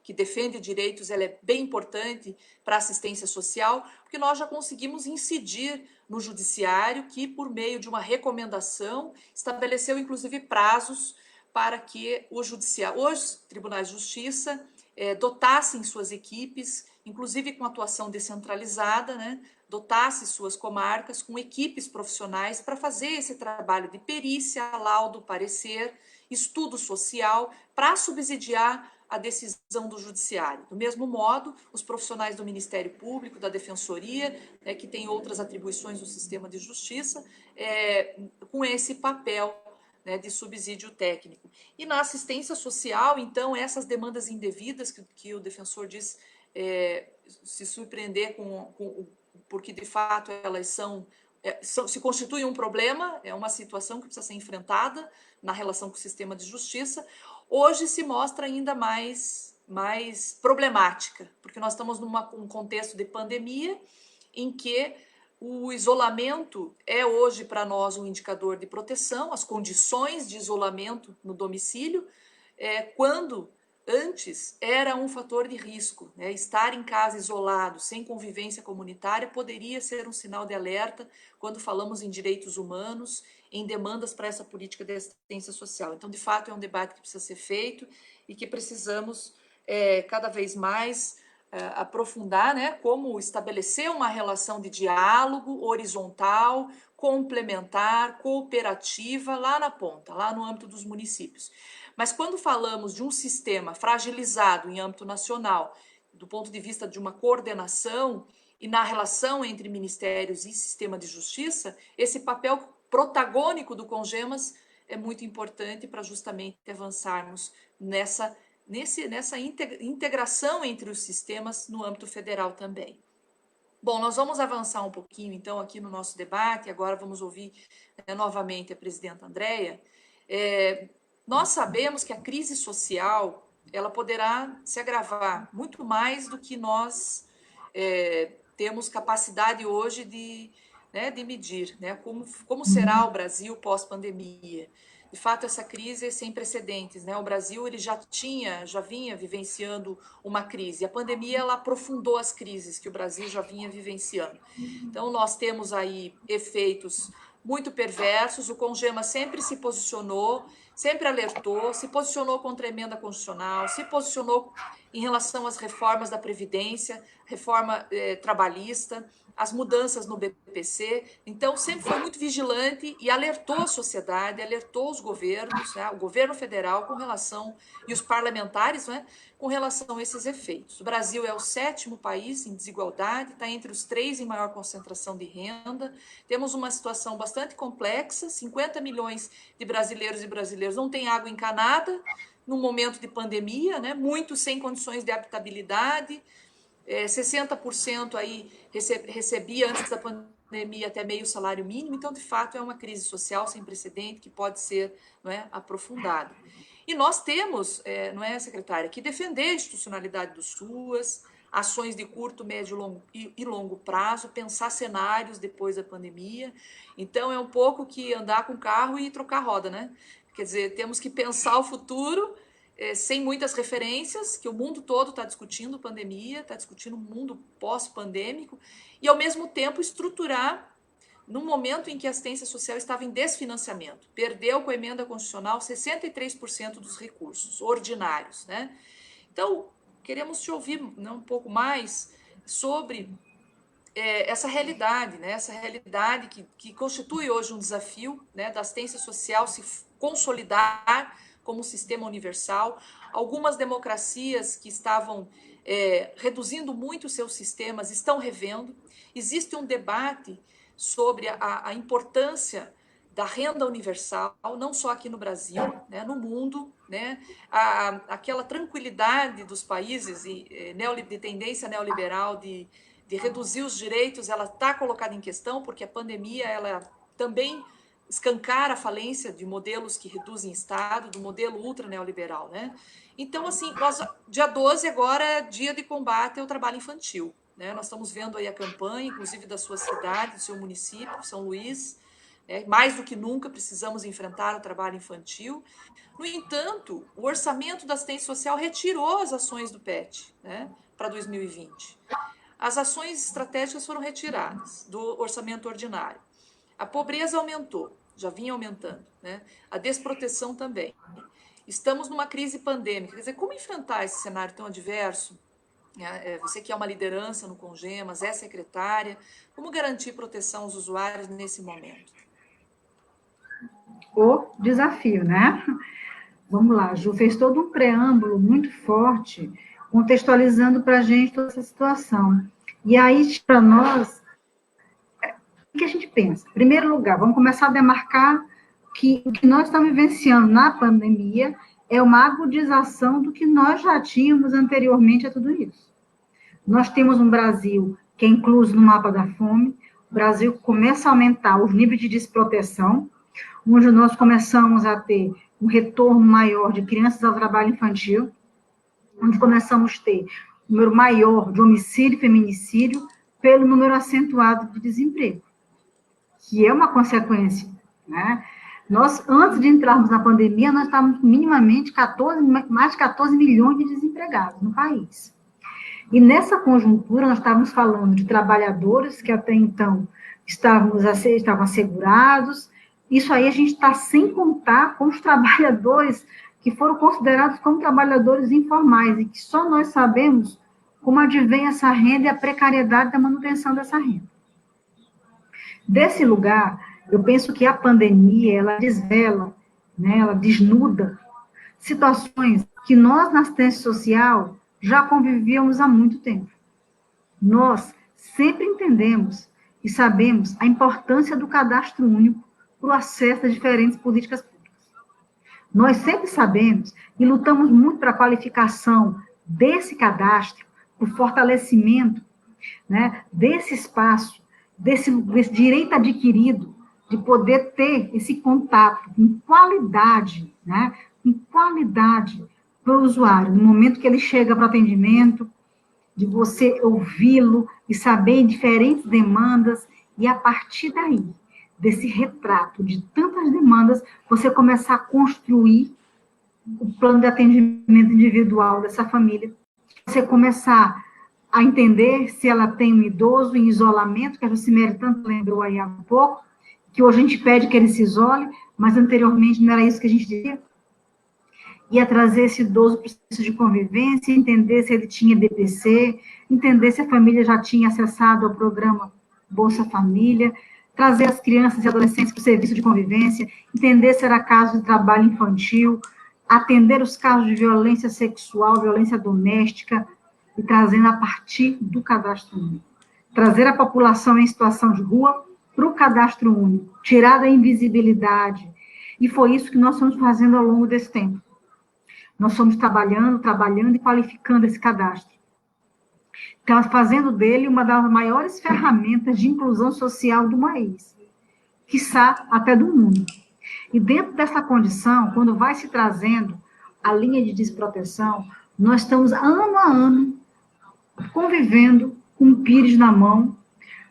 que defende direitos, ela é bem importante para a assistência social, porque nós já conseguimos incidir no judiciário, que por meio de uma recomendação estabeleceu inclusive prazos para que os tribunais de justiça dotassem suas equipes, inclusive com atuação descentralizada, né? Dotasse suas comarcas com equipes profissionais para fazer esse trabalho de perícia, laudo, parecer, estudo social, para subsidiar a decisão do judiciário. Do mesmo modo, os profissionais do Ministério Público, da Defensoria, né, que tem outras atribuições no sistema de justiça, com esse papel, né, de subsídio técnico. E na assistência social, então, essas demandas indevidas que o defensor diz se surpreender porque, de fato, elas se constituem um problema, é uma situação que precisa ser enfrentada na relação com o sistema de justiça, hoje se mostra ainda mais problemática, porque nós estamos num contexto de pandemia em que O isolamento é hoje para nós um indicador de proteção, as condições de isolamento no domicílio, quando antes era um fator de risco, né? Estar em casa isolado, sem convivência comunitária, poderia ser um sinal de alerta quando falamos em direitos humanos, em demandas para essa política de assistência social. Então, de fato, é um debate que precisa ser feito e que precisamos cada vez mais aprofundar, né, como estabelecer uma relação de diálogo horizontal, complementar, cooperativa, lá na ponta, lá no âmbito dos municípios. Mas quando falamos de um sistema fragilizado em âmbito nacional, do ponto de vista de uma coordenação e na relação entre ministérios e sistema de justiça, esse papel protagônico do CONGEMAS é muito importante para justamente avançarmos nessa integração entre os sistemas no âmbito federal também. Bom, nós vamos avançar um pouquinho, então, aqui no nosso debate, agora vamos ouvir novamente a presidenta Andréia. Nós sabemos que a crise social, ela poderá se agravar muito mais do que nós temos capacidade hoje de medir, né? Como será o Brasil pós-pandemia. De fato, essa crise é sem precedentes, né? O Brasil ele já vinha vivenciando uma crise. A pandemia ela aprofundou as crises que o Brasil já vinha vivenciando. Então, nós temos aí efeitos muito perversos. O CONGEMA sempre se posicionou, sempre alertou, se posicionou contra a emenda constitucional, se posicionou em relação às reformas da Previdência, reforma trabalhista, as mudanças no BPC. Então, sempre foi muito vigilante e alertou a sociedade, alertou os governos, né, o governo federal com relação, e os parlamentares, né, com relação a esses efeitos. O Brasil é o 7º país em desigualdade, está entre os 3 em maior concentração de renda. Temos uma situação bastante complexa, 50 milhões de brasileiros e brasileiras não têm água encanada no momento de pandemia, né, muitos sem condições de habitabilidade, 60% aí recebia antes da pandemia até meio salário mínimo. Então, de fato, é uma crise social sem precedente que pode ser, não é, aprofundada. E nós temos, não é, secretária, que defender a institucionalidade do SUAS, ações de curto, médio e longo prazo, pensar cenários depois da pandemia. Então, é um pouco que andar com o carro e trocar roda, né? Quer dizer, temos que pensar o futuro sem muitas referências, que o mundo todo está discutindo pandemia, está discutindo um mundo pós-pandêmico, e, ao mesmo tempo, estruturar no momento em que a assistência social estava em desfinanciamento. Perdeu com a emenda constitucional 63% dos recursos ordinários, né? Então, queremos te ouvir, né, um pouco mais sobre essa realidade, né? Essa realidade que constitui hoje um desafio, né, da assistência social se consolidar como um sistema universal. Algumas democracias que estavam reduzindo muito seus sistemas estão revendo. Existe um debate sobre a importância da renda universal, não só aqui no Brasil, né, no mundo, né, aquela tranquilidade dos países de tendência neoliberal de reduzir os direitos, ela está colocada em questão, porque a pandemia ela também escancara a falência de modelos que reduzem Estado, do modelo ultra neoliberal, né? Então, assim, dia 12 agora é dia de combate ao trabalho infantil, né? Nós estamos vendo aí a campanha, inclusive da sua cidade, do seu município, São Luís, mais do que nunca precisamos enfrentar o trabalho infantil. No entanto, o orçamento da assistência social retirou as ações do PET, né, para 2020. As ações estratégicas foram retiradas do orçamento ordinário. A pobreza aumentou, já vinha aumentando, né? A desproteção também. Estamos numa crise pandêmica. Quer dizer, como enfrentar esse cenário tão adverso? Você que é uma liderança no CONGEMAS, é secretária, como garantir proteção aos usuários nesse momento? O desafio, né? Vamos lá, Ju fez todo um preâmbulo muito forte, contextualizando para a gente toda essa situação. E aí, para nós, o que a gente pensa? Em primeiro lugar, vamos começar a demarcar que o que nós estamos vivenciando na pandemia é uma agudização do que nós já tínhamos anteriormente a tudo isso. Nós temos um Brasil que é incluso no mapa da fome, o Brasil começa a aumentar os níveis de desproteção, onde nós começamos a ter um retorno maior de crianças ao trabalho infantil, onde começamos a ter um número maior de homicídio e feminicídio, pelo número acentuado de desemprego, que é uma consequência, né? Nós, antes de entrarmos na pandemia, nós estávamos minimamente mais de 14 milhões de desempregados no país. E nessa conjuntura, nós estávamos falando de trabalhadores que até então estavam assegurados. Isso aí a gente está sem contar com os trabalhadores que foram considerados como trabalhadores informais, e que só nós sabemos como advém essa renda e a precariedade da manutenção dessa renda. Desse lugar, eu penso que a pandemia, ela desvela, né, ela desnuda situações que nós, na assistência social, já convivíamos há muito tempo. Nós sempre entendemos e sabemos a importância do cadastro único para o acesso a diferentes políticas públicas. Nós sempre sabemos e lutamos muito para a qualificação desse cadastro, o fortalecimento, né, desse espaço, desse direito adquirido, de poder ter esse contato com qualidade, né, com qualidade para o usuário, no momento que ele chega para o atendimento, de você ouvi-lo e saber diferentes demandas, e a partir daí, desse retrato de tantas demandas, você começar a construir o plano de atendimento individual dessa família, você começar a entender se ela tem um idoso em isolamento, que a Jucimere tanto lembrou aí há pouco, que hoje a gente pede que ele se isole, mas anteriormente não era isso que a gente dizia. Ia trazer esse idoso para o processo de convivência, entender se ele tinha BPC, entender se a família já tinha acessado ao programa Bolsa Família, trazer as crianças e adolescentes para o serviço de convivência, entender se era caso de trabalho infantil, atender os casos de violência sexual, violência doméstica, e trazendo a partir do cadastro único. Trazer a população em situação de rua para o cadastro único, tirar da invisibilidade. E foi isso que nós estamos fazendo ao longo desse tempo. Nós estamos trabalhando e qualificando esse cadastro. Então, fazendo dele uma das maiores ferramentas de inclusão social do país, quiçá até do mundo. E dentro dessa condição, quando vai se trazendo a linha de desproteção, nós estamos ano a ano convivendo com o Pires na mão.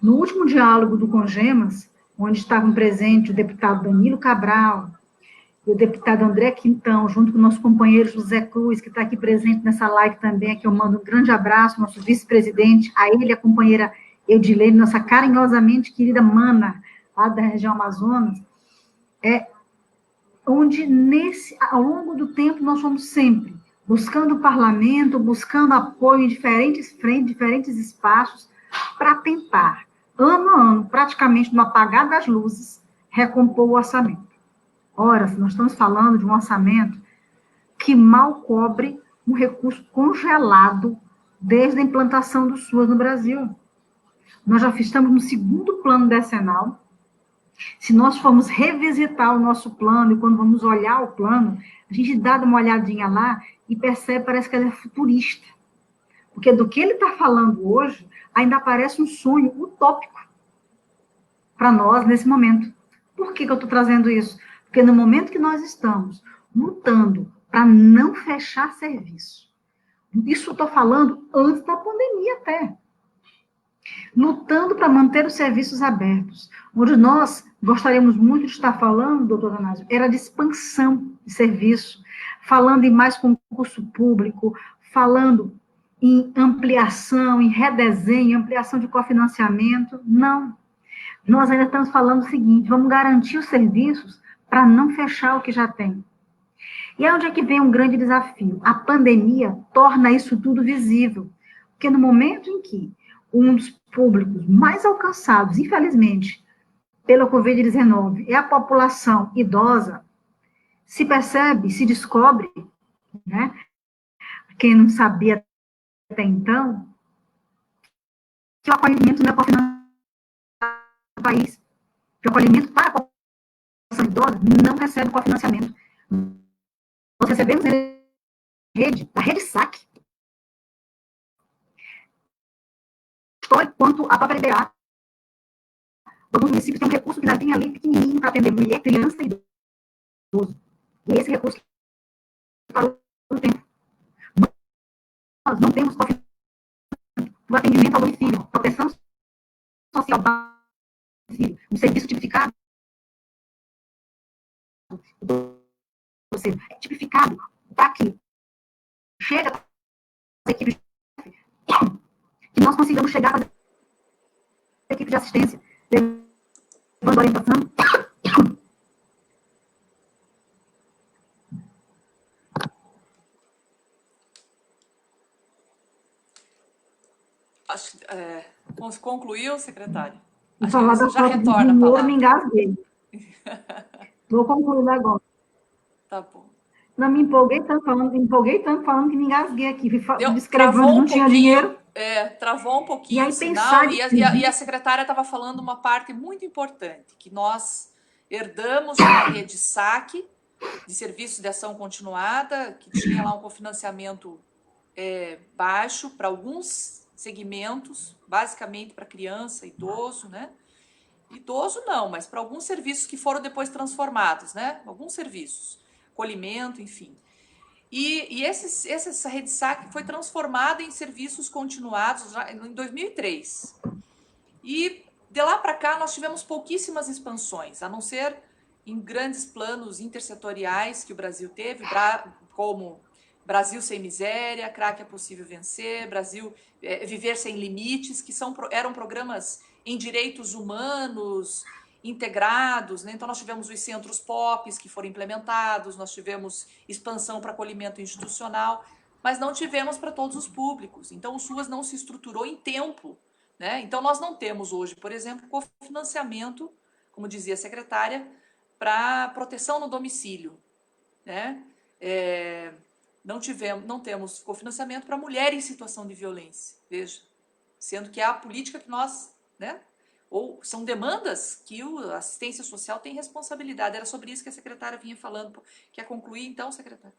No último diálogo do Congemas, onde estavam presentes o deputado Danilo Cabral, e o deputado André Quintão, junto com o nosso companheiro José Cruz, que está aqui presente nessa live também, que eu mando um grande abraço, nosso vice-presidente, a ele e a companheira Eudilene, nossa carinhosamente querida mana, lá da região Amazonas, onde ao longo do tempo nós fomos sempre buscando o parlamento, buscando apoio em diferentes frentes, diferentes espaços, para tentar, ano a ano, praticamente no apagar das luzes, recompor o orçamento. Ora, nós estamos falando de um orçamento que mal cobre um recurso congelado desde a implantação do SUAS no Brasil. Nós já estamos no segundo plano decenal. Se nós formos revisitar o nosso plano, e quando vamos olhar o plano, a gente dá uma olhadinha lá e percebe, parece que ele é futurista. Porque do que ele está falando hoje, ainda parece um sonho utópico para nós nesse momento. Por que eu estou trazendo isso? Porque no momento que nós estamos lutando para não fechar serviço, isso estou falando antes da pandemia até, lutando para manter os serviços abertos, onde nós gostaríamos muito de estar falando, doutor Danásio, era de expansão de serviço, falando em mais concurso público, falando em ampliação, em redesenho, ampliação de cofinanciamento. Não. Nós ainda estamos falando o seguinte, vamos garantir os serviços para não fechar o que já tem. E é onde é que vem um grande desafio. A pandemia torna isso tudo visível, porque no momento em que um dos públicos mais alcançados, infelizmente, pela Covid-19 é a população idosa, se percebe, se descobre, né, quem não sabia até então, que o acolhimento não é cofinanciado no país, que o acolhimento para a população idosa não recebe cofinanciamento. Nós recebemos da rede SAC, quanto a própria LDA, alguns municípios têm um recurso que já vinha ali pequenininho para atender mulher, criança e idoso. E esse recurso parou no tempo. Nós não temos cofinanciamento do atendimento ao domicílio, proteção social, um serviço tipificado, ou seja, é tipificado para que chega a equipe, que nós consigamos chegar a equipe de assistência, levando orientação. Acho, concluiu, secretário? Vou Acho falar que da você já foto retorna a do Moro, palavra. me engasguei. Vou concluir agora. Tá bom. Não, me empolguei tanto falando que me engasguei aqui. Descrevendo, Travou não um tinha pouquinho, dinheiro. travou um E pouquinho aí o sinal, e pensar a secretária estava falando uma parte muito importante, que nós herdamos uma rede SAC, de serviços de ação continuada, que tinha lá um cofinanciamento baixo para alguns segmentos, basicamente para criança, idoso, né? Idoso não, mas para alguns serviços que foram depois transformados, né? Alguns serviços, acolhimento, enfim. E essa rede SAC foi transformada em serviços continuados já em 2003. E de lá para cá nós tivemos pouquíssimas expansões, a não ser em grandes planos intersetoriais que o Brasil teve, como Brasil Sem Miséria, Crack é Possível Vencer, Brasil Viver Sem Limites, que eram programas em direitos humanos integrados, né? Então nós tivemos os centros POPs que foram implementados, nós tivemos expansão para acolhimento institucional, mas não tivemos para todos os públicos. Então o SUAS não se estruturou em tempo, né? Então nós não temos hoje, por exemplo, cofinanciamento, como dizia a secretária, para proteção no domicílio, né? Não temos cofinanciamento para mulher em situação de violência, veja, sendo que é a política que nós, né? Ou são demandas que a assistência social tem responsabilidade. Era sobre isso que a secretária vinha falando. Quer concluir, então, secretária?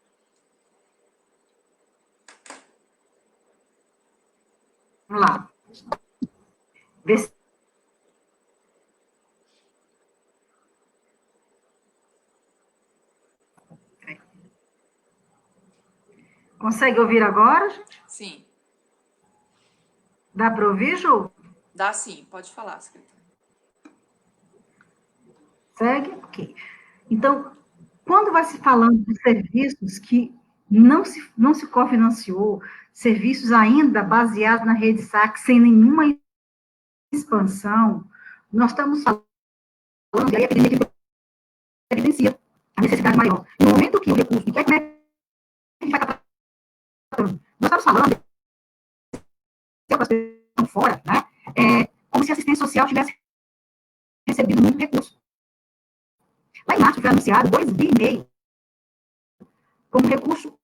Vamos lá. Vê se... Consegue ouvir agora, gente? Sim. Dá para ouvir, Ju? Dá sim, pode falar, secretária. Segue? Ok. Então, quando vai se falando de serviços que não se cofinanciou, serviços ainda baseados na rede SAC, sem nenhuma expansão, nós estamos falando de aí epidemia que evidencia a necessidade maior. No momento que o recurso, como é que a gente vai estar tratando? Nós estamos falando de outras pessoas fora, né? Como se a assistência social tivesse recebido muito recurso. Lá em março foi anunciado 2,5 bilhões como recurso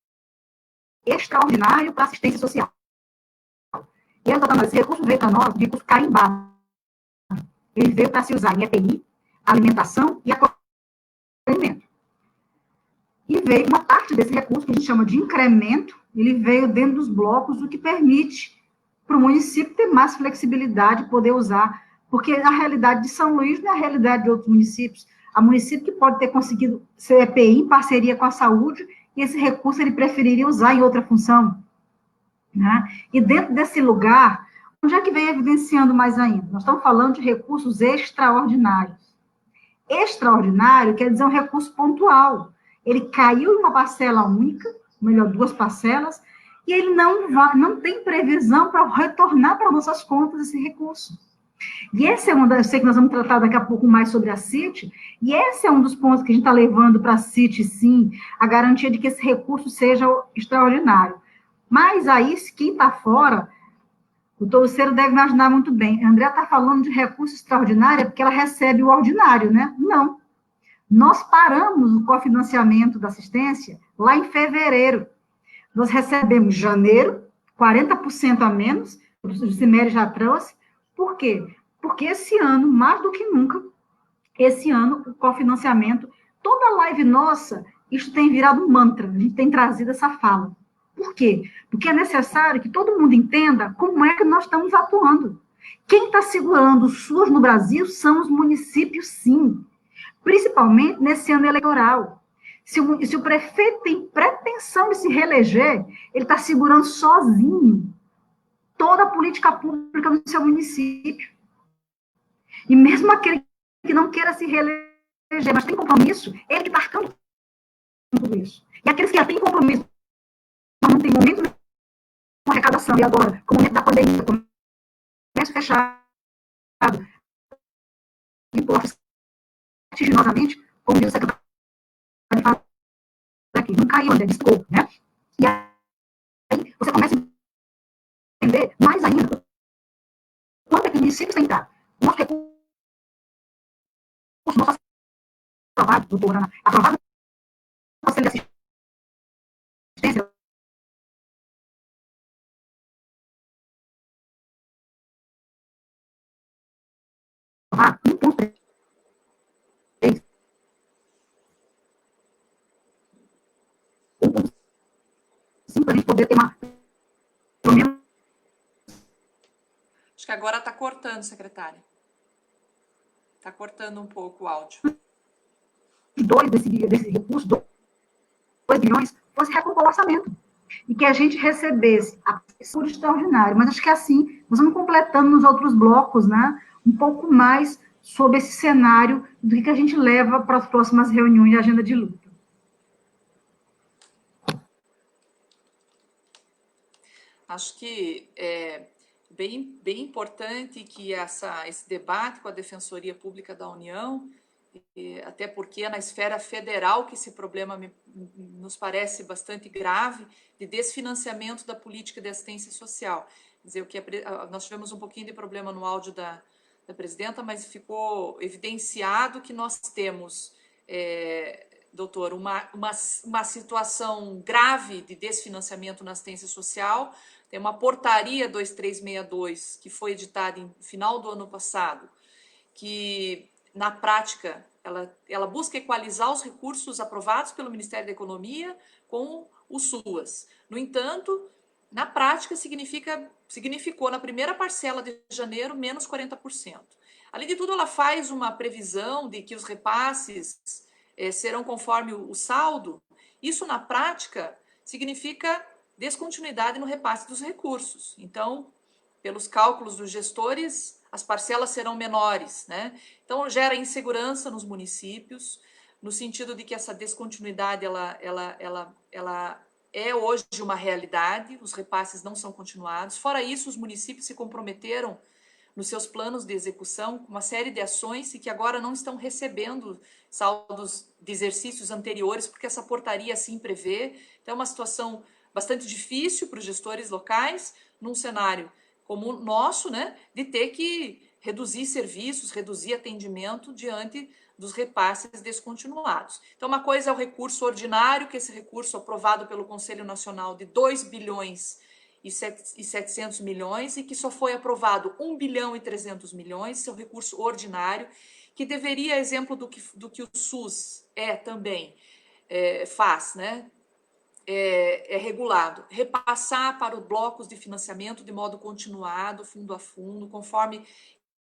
extraordinário para assistência social. E esse recurso veio para nós, recurso carimbado. Ele veio para se usar em EPI, alimentação e acolhimento. E veio uma parte desse recurso, que a gente chama de incremento, ele veio dentro dos blocos, o que permite para o município ter mais flexibilidade, poder usar, porque a realidade de São Luís não é a realidade de outros municípios. Há município que pode ter conseguido ser EPI em parceria com a saúde, e esse recurso ele preferiria usar em outra função. Né? E dentro desse lugar, onde é que vem evidenciando mais ainda? Nós estamos falando de recursos extraordinários. Extraordinário quer dizer um recurso pontual. Ele caiu em uma parcela única, melhor, 2 parcelas, e ele não tem previsão para retornar para nossas contas esse recurso. E esse é eu sei que nós vamos tratar daqui a pouco mais sobre a CIT, e esse é um dos pontos que a gente está levando para a CIT, sim, a garantia de que esse recurso seja extraordinário. Mas aí, quem está fora, o Touceiro deve imaginar muito bem, a Andrea está falando de recurso extraordinário porque ela recebe o ordinário, né? Não. Nós paramos o cofinanciamento da assistência lá em fevereiro. Nós recebemos janeiro, 40% a menos, o Cimério já trouxe. Por quê? Porque esse ano, mais do que nunca, esse ano, o cofinanciamento, toda live nossa, isso tem virado um mantra, a gente tem trazido essa fala. Por quê? Porque é necessário que todo mundo entenda como é que nós estamos atuando. Quem está segurando o SUS no Brasil são os municípios, sim. Principalmente nesse ano eleitoral. Se o prefeito tem pretensão de se reeleger, ele está segurando sozinho toda a política pública no seu município. E mesmo aquele que não queira se reeleger, mas tem compromisso, ele que está arcando com tudo isso. E aqueles que já têm compromisso, não tem momento de arrecadação, e agora, com o momento da pandemia, comércio fechado, impostos vertiginosamente, como diz o secretário de Fazenda aqui, não caiu, ainda descou, né? E aí você começa a entender mais ainda quanto é que o município tem que dar. Nosso recurso, nosso aprovado, doutora, aprovado no Conselho de Assistência, aprovado 1,3 para a gente poder ter uma, pelo menos, Acho que agora está cortando, secretária. Está cortando um pouco o áudio. 2 desse recurso, 2 bilhões, fosse recompor o orçamento. E que a gente recebesse a por extraordinário. Mas acho que assim, nós vamos completando nos outros blocos, né, um pouco mais sobre esse cenário do que a gente leva para as próximas reuniões de agenda de luta. Acho que é bem importante que esse debate com a Defensoria Pública da União, até porque é na esfera federal que esse problema nos parece bastante grave, de desfinanciamento da política de assistência social. Quer dizer, nós tivemos um pouquinho de problema no áudio da presidenta, mas ficou evidenciado que nós temos, doutor, uma situação grave de desfinanciamento na assistência social. Tem uma portaria 2362, que foi editada no final do ano passado, que, na prática, ela busca equalizar os recursos aprovados pelo Ministério da Economia com o SUAS. No entanto, na prática, significou, na primeira parcela de janeiro, menos 40%. Além de tudo, ela faz uma previsão de que os repasses serão conforme o saldo. Isso, na prática, significa descontinuidade no repasse dos recursos. Então, pelos cálculos dos gestores, as parcelas serão menores, né? Então, gera insegurança nos municípios, no sentido de que essa descontinuidade ela é hoje uma realidade, os repasses não são continuados. Fora isso, os municípios se comprometeram nos seus planos de execução com uma série de ações e que agora não estão recebendo saldos de exercícios anteriores, porque essa portaria assim prevê. Então, é uma situação bastante difícil para os gestores locais, num cenário como o nosso, né, de ter que reduzir serviços, reduzir atendimento diante dos repasses descontinuados. Então, uma coisa é o recurso ordinário, que é esse recurso aprovado pelo Conselho Nacional de 2 bilhões e 700 milhões, e que só foi aprovado 1 bilhão e 300 milhões, esse é o recurso ordinário, que deveria, exemplo do que o SUS também faz, né? É regulado, repassar para os blocos de financiamento de modo continuado, fundo a fundo, conforme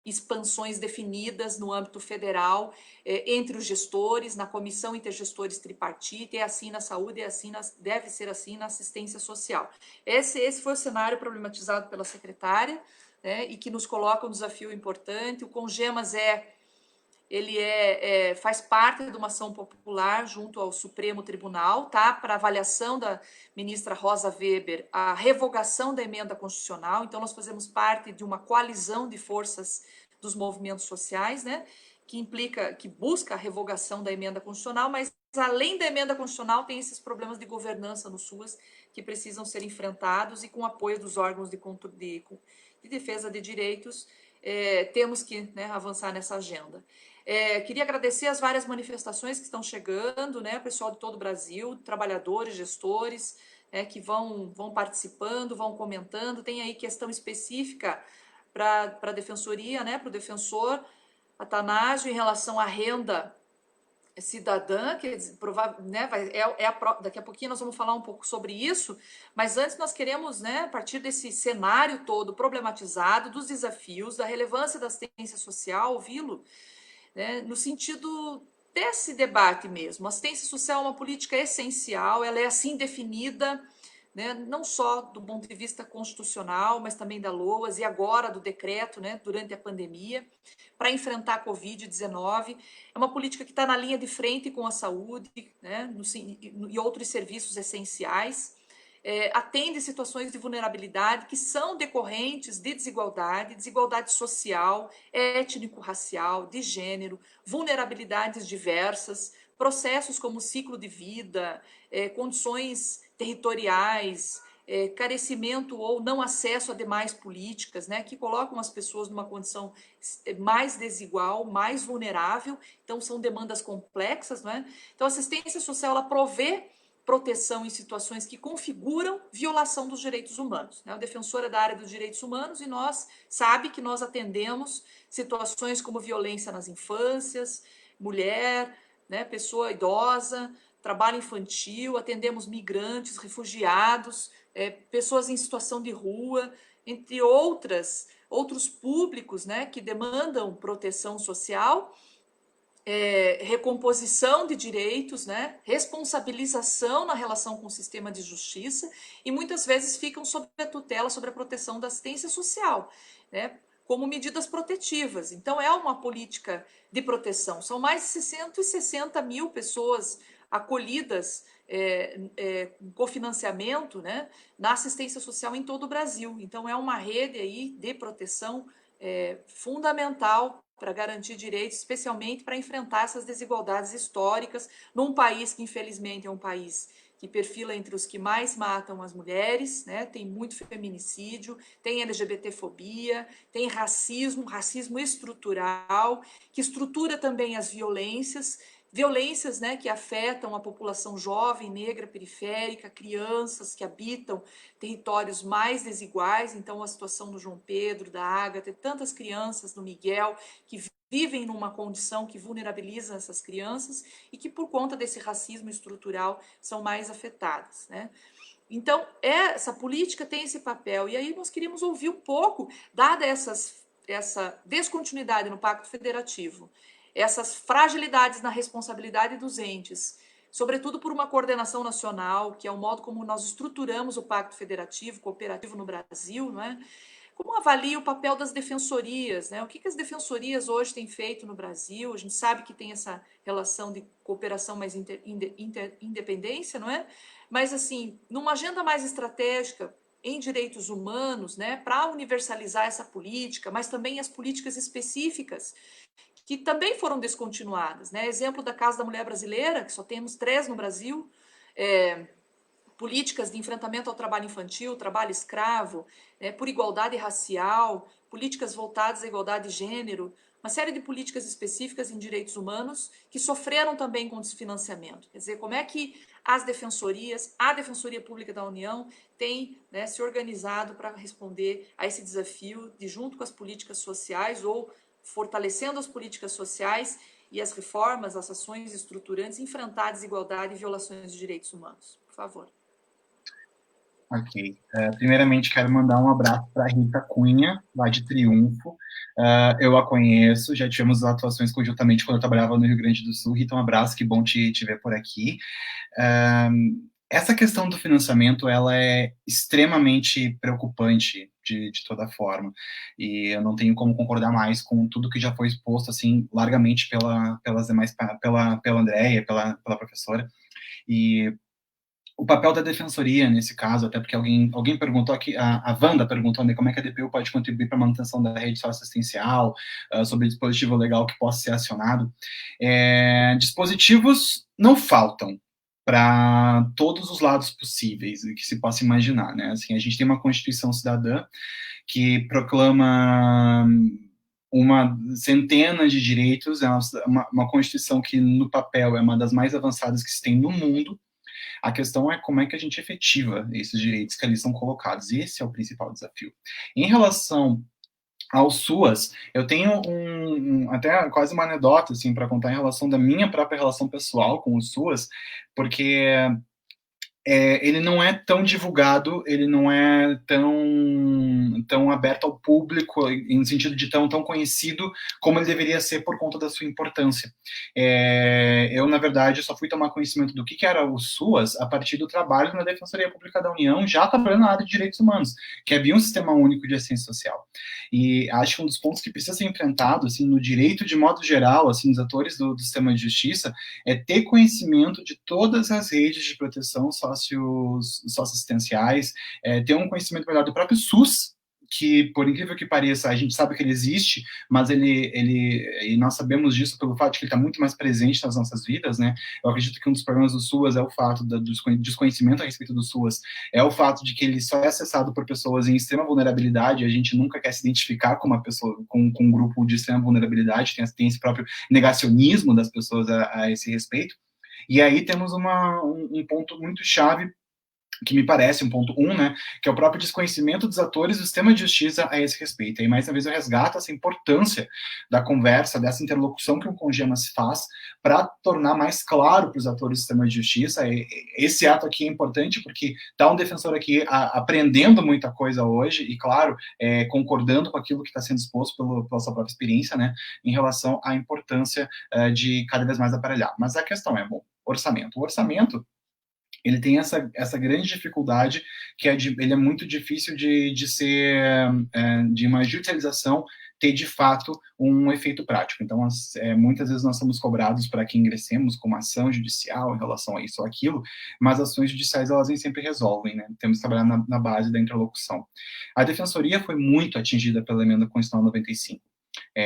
expansões definidas no âmbito federal, entre os gestores, na comissão intergestores tripartite, é assim na saúde, deve ser assim na assistência social. Esse foi o cenário problematizado pela secretária, né, e que nos coloca um desafio importante. O Congemas faz parte de uma ação popular junto ao Supremo Tribunal, tá? Para avaliação da ministra Rosa Weber, a revogação da emenda constitucional. Então, nós fazemos parte de uma coalizão de forças dos movimentos sociais, né? Que busca a revogação da emenda constitucional, mas além da emenda constitucional, tem esses problemas de governança no SUAS que precisam ser enfrentados, e com o apoio dos órgãos de defesa de direitos, temos que, né, avançar nessa agenda. Queria agradecer as várias manifestações que estão chegando, né, pessoal de todo o Brasil, trabalhadores, gestores, que vão participando, vão comentando. Tem aí questão específica para a defensoria, né, para o defensor Athanásio, em relação à renda cidadã, que né, daqui a pouquinho nós vamos falar um pouco sobre isso, mas antes nós queremos, né, a partir desse cenário todo problematizado, dos desafios, da relevância da assistência social, ouvi-lo, né, no sentido desse debate mesmo. A assistência social é uma política essencial, ela é assim definida, né, não só do ponto de vista constitucional, mas também da LOAS e agora do decreto, né, durante a pandemia, para enfrentar a Covid-19. É uma política que está na linha de frente com a saúde, né, e outros serviços essenciais. Atende situações de vulnerabilidade que são decorrentes de desigualdade social, étnico-racial, de gênero, vulnerabilidades diversas, processos como ciclo de vida, condições territoriais, carecimento ou não acesso a demais políticas, né, que colocam as pessoas numa condição mais desigual, mais vulnerável. Então, são demandas complexas, não é? Então, a assistência social, ela provê proteção em situações que configuram violação dos direitos humanos. A defensora é da área dos direitos humanos e nós sabe que nós atendemos situações como violência nas infâncias, mulher, né, pessoa idosa, trabalho infantil, atendemos migrantes, refugiados, pessoas em situação de rua, entre outros públicos, né, que demandam proteção social, recomposição de direitos, né, responsabilização na relação com o sistema de justiça e muitas vezes ficam sob a tutela, sobre a proteção da assistência social, né, como medidas protetivas. Então, é uma política de proteção. São mais de 160 mil pessoas acolhidas com cofinanciamento, né, na assistência social em todo o Brasil. Então, é uma rede aí de proteção fundamental para garantir direitos, especialmente para enfrentar essas desigualdades históricas, num país que, infelizmente, é um país que perfila entre os que mais matam as mulheres, né? Tem muito feminicídio, tem LGBTfobia, tem racismo estrutural, que estrutura também as violências, né, que afetam a população jovem, negra, periférica, crianças que habitam territórios mais desiguais. Então, a situação do João Pedro, da Ágata, tantas crianças do Miguel que vivem numa condição que vulnerabiliza essas crianças e que, por conta desse racismo estrutural, são mais afetadas, né? Então, essa política tem esse papel. E aí nós queríamos ouvir um pouco, dada essa descontinuidade no Pacto Federativo, essas fragilidades na responsabilidade dos entes, sobretudo por uma coordenação nacional, que é o modo como nós estruturamos o Pacto Federativo, cooperativo no Brasil, não é? Como avalia o papel das defensorias, né? O que as defensorias hoje têm feito no Brasil? A gente sabe que tem essa relação de cooperação mais independência, não é? Mas, assim, numa agenda mais estratégica em direitos humanos, né, para universalizar essa política, mas também as políticas específicas que também foram descontinuadas, né? Exemplo da Casa da Mulher Brasileira, que só temos 3 no Brasil, políticas de enfrentamento ao trabalho infantil, trabalho escravo, por igualdade racial, políticas voltadas à igualdade de gênero, uma série de políticas específicas em direitos humanos que sofreram também com desfinanciamento. Quer dizer, como é que as defensorias, a Defensoria Pública da União tem, né, se organizado para responder a esse desafio de, junto com as políticas sociais ou fortalecendo as políticas sociais e as reformas, as ações estruturantes, enfrentar a desigualdade e violações de direitos humanos. Por favor. Ok. Primeiramente, quero mandar um abraço para a Rita Cunha, lá de Triunfo. Eu a conheço, já tivemos atuações conjuntamente quando eu trabalhava no Rio Grande do Sul. Rita, um abraço, que bom te ver por aqui. Essa questão do financiamento, ela é extremamente preocupante de toda forma, e eu não tenho como concordar mais com tudo que já foi exposto, assim, largamente pelas demais, pela Andréia, pela professora, e o papel da defensoria nesse caso, até porque alguém perguntou aqui, a Wanda perguntou, né, como é que a DPU pode contribuir para a manutenção da rede socioassistencial, sobre dispositivo legal que possa ser acionado. Dispositivos não faltam para todos os lados possíveis que se possa imaginar, né? Assim, a gente tem uma Constituição Cidadã que proclama uma centena de direitos, é uma Constituição que, no papel, é uma das mais avançadas que se tem no mundo. A questão é como é que a gente efetiva esses direitos que ali são colocados. Esse é o principal desafio. Em relação ao SUAS, eu tenho até quase uma anedota assim, para contar em relação da minha própria relação pessoal com o SUAS, porque ele não é tão divulgado, ele não é tão aberto ao público, em sentido de tão conhecido como ele deveria ser por conta da sua importância. Eu, na verdade, só fui tomar conhecimento do que era o SUAS a partir do trabalho na Defensoria Pública da União, já trabalhando na área de direitos humanos, que havia um sistema único de assistência social. E acho que um dos pontos que precisa ser enfrentado, assim, no direito de modo geral, assim, dos atores do sistema de justiça, é ter conhecimento de todas as redes de proteção socioassistenciais, ter um conhecimento melhor do próprio SUS, que, por incrível que pareça, a gente sabe que ele existe, mas e nós sabemos disso pelo fato de que ele está muito mais presente nas nossas vidas, né? Eu acredito que um dos problemas do SUAS é o fato do desconhecimento a respeito do SUAS, é o fato de que ele só é acessado por pessoas em extrema vulnerabilidade, a gente nunca quer se identificar com uma pessoa, com um grupo de extrema vulnerabilidade, tem esse próprio negacionismo das pessoas a esse respeito. E aí temos um ponto muito chave, que me parece um ponto né, que é o próprio desconhecimento dos atores do sistema de justiça a esse respeito. E mais uma vez eu resgato essa importância da conversa, dessa interlocução que o CONGEMAS faz para tornar mais claro para os atores do sistema de justiça. Esse ato aqui é importante porque está um defensor aqui aprendendo muita coisa hoje e, claro, concordando com aquilo que está sendo exposto pela sua própria experiência, né, em relação à importância de cada vez mais aparelhar. Mas a questão é, orçamento. O orçamento, ele tem essa grande dificuldade, que ele é muito difícil de ser, de uma judicialização ter, de fato, um efeito prático. Então, muitas vezes nós somos cobrados para que ingressemos com uma ação judicial em relação a isso ou aquilo, mas ações judiciais, elas nem sempre resolvem, né? Temos que trabalhar na base da interlocução. A Defensoria foi muito atingida pela Emenda Constitucional 95.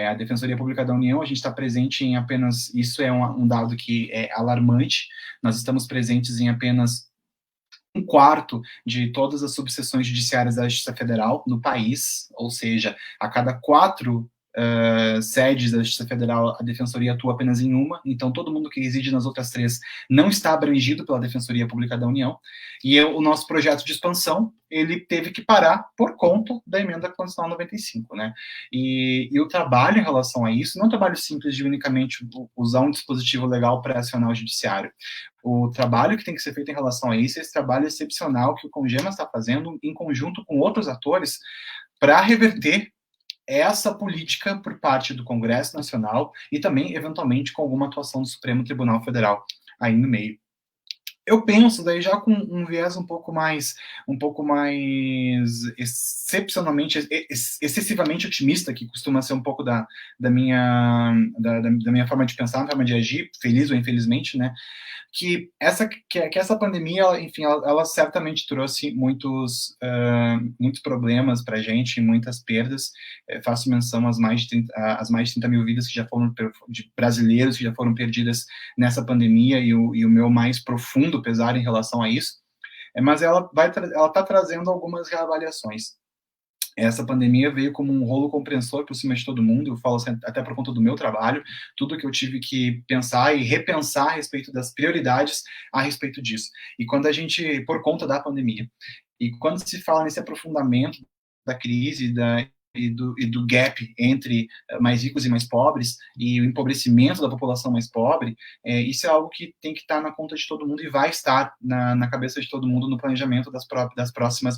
A Defensoria Pública da União, a gente está presente em apenas, isso é um dado que é alarmante, nós estamos presentes em apenas 1/4 de todas as subseções judiciárias da Justiça Federal no país, ou seja, a cada 4 sedes da Justiça Federal, a Defensoria atua apenas em uma, então todo mundo que reside nas outras 3 não está abrangido pela Defensoria Pública da União, e o nosso projeto de expansão, ele teve que parar por conta da Emenda Constitucional 95, né? E o trabalho em relação a isso, não é um trabalho simples de unicamente usar um dispositivo legal para acionar o judiciário. O trabalho que tem que ser feito em relação a isso é esse trabalho excepcional que o CONGEMAS está fazendo em conjunto com outros atores para reverter essa política por parte do Congresso Nacional e também, eventualmente, com alguma atuação do Supremo Tribunal Federal aí no meio. Eu penso daí já com um viés um pouco mais excessivamente otimista, que costuma ser um pouco da minha forma de pensar, forma de agir, feliz ou infelizmente, né? Que essa pandemia, enfim, ela certamente trouxe muitos problemas para a gente, muitas perdas. Faço menção às mais de 30 mil vidas que já foram, de brasileiros que já foram perdidas nessa pandemia, e o meu mais profundo pesar em relação a isso. Mas ela está trazendo algumas reavaliações. Essa pandemia veio como um rolo compressor por cima de todo mundo, eu falo assim, até por conta do meu trabalho, tudo que eu tive que pensar e repensar a respeito das prioridades a respeito disso. E quando a gente, por conta da pandemia, e quando se fala nesse aprofundamento da crise e do gap entre mais ricos e mais pobres, e o empobrecimento da população mais pobre, isso é algo que tem que estar na conta de todo mundo e vai estar na cabeça de todo mundo no planejamento das próximas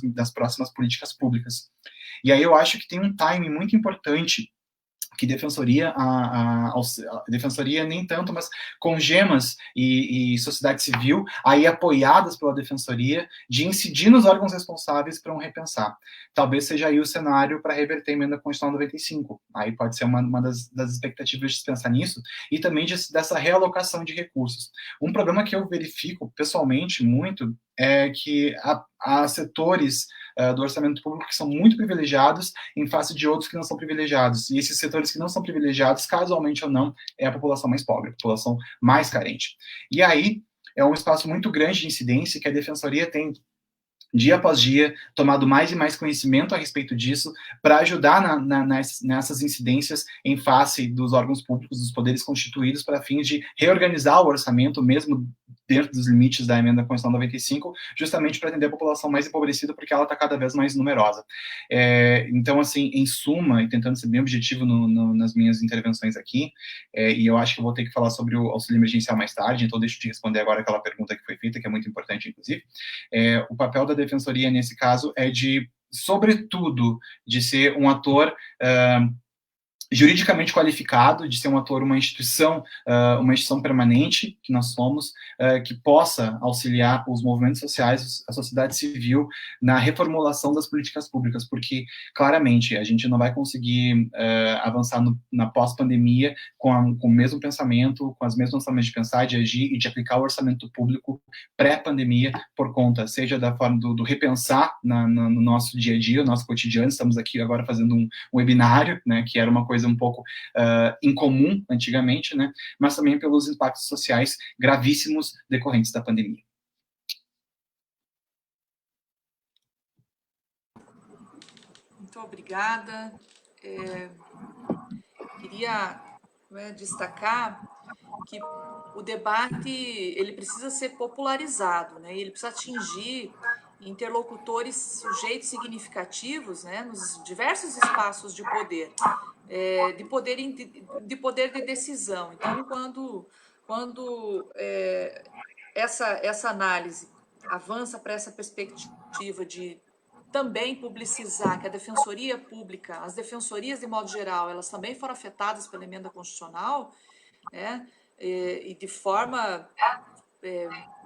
políticas públicas. E aí eu acho que tem um timing muito importante que Defensoria, a Defensoria nem tanto, mas CONGEMAS e sociedade civil, aí apoiadas pela Defensoria, de incidir nos órgãos responsáveis para um repensar. Talvez seja aí o cenário para reverter a Emenda Constitucional 95. Aí pode ser uma das expectativas de se pensar nisso, e também dessa realocação de recursos. Um problema que eu verifico pessoalmente muito é que há setores do orçamento público que são muito privilegiados em face de outros que não são privilegiados. E esses setores que não são privilegiados, casualmente ou não, é a população mais pobre, a população mais carente. E aí é um espaço muito grande de incidência que a Defensoria tem dia após dia, tomado mais e mais conhecimento a respeito disso, para ajudar nessas incidências em face dos órgãos públicos, dos poderes constituídos, para fins de reorganizar o orçamento, mesmo dentro dos limites da emenda Constitucional 95, justamente para atender a população mais empobrecida, porque ela está cada vez mais numerosa. Então, assim, em suma, e tentando ser bem objetivo nas minhas intervenções aqui, e eu acho que eu vou ter que falar sobre o auxílio emergencial mais tarde, então deixa eu te responder agora aquela pergunta que foi feita, que é muito importante, inclusive. O papel da defensoria, nesse caso, é de, sobretudo, de ser um ator juridicamente qualificado, de ser um ator, uma instituição permanente, que nós somos, que possa auxiliar os movimentos sociais, a sociedade civil, na reformulação das políticas públicas, porque, claramente, a gente não vai conseguir avançar na pós-pandemia com o mesmo pensamento, com as mesmas formas de pensar, de agir e de aplicar o orçamento público pré-pandemia, por conta, seja da forma do repensar no nosso dia a dia, no nosso cotidiano. Estamos aqui agora fazendo um webinário, né, que era uma coisa um pouco incomum antigamente, né, mas também pelos impactos sociais gravíssimos decorrentes da pandemia. Muito obrigada. Queria destacar que o debate ele precisa ser popularizado, né? Ele precisa atingir interlocutores, sujeitos significativos, né, nos diversos espaços de poder, de poder de decisão. Então, quando essa análise avança para essa perspectiva de também publicizar que a defensoria pública, as defensorias de modo geral, elas também foram afetadas pela emenda constitucional, né, e de forma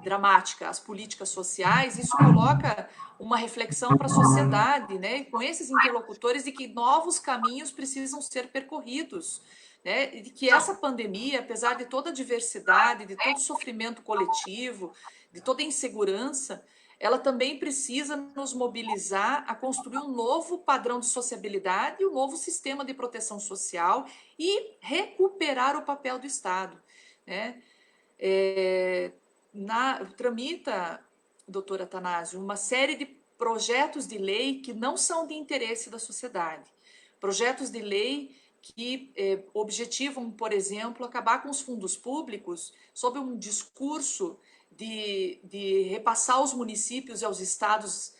dramática as políticas sociais, isso coloca uma reflexão para a sociedade, né, com esses interlocutores, de que novos caminhos precisam ser percorridos, né, e de que essa pandemia, apesar de toda a diversidade, de todo o sofrimento coletivo, de toda a insegurança, ela também precisa nos mobilizar a construir um novo padrão de sociabilidade e um novo sistema de proteção social e recuperar o papel do Estado, né? Tramita, doutora Atanásio, uma série de projetos de lei que não são de interesse da sociedade. Projetos de lei que objetivam, por exemplo, acabar com os fundos públicos sob um discurso de repassar aos municípios e aos estados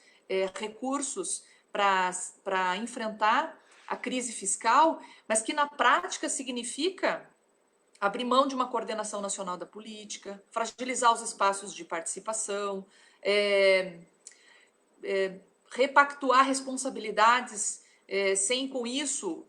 recursos para enfrentar a crise fiscal, mas que na prática significa abrir mão de uma coordenação nacional da política, fragilizar os espaços de participação, repactuar responsabilidades sem, com isso,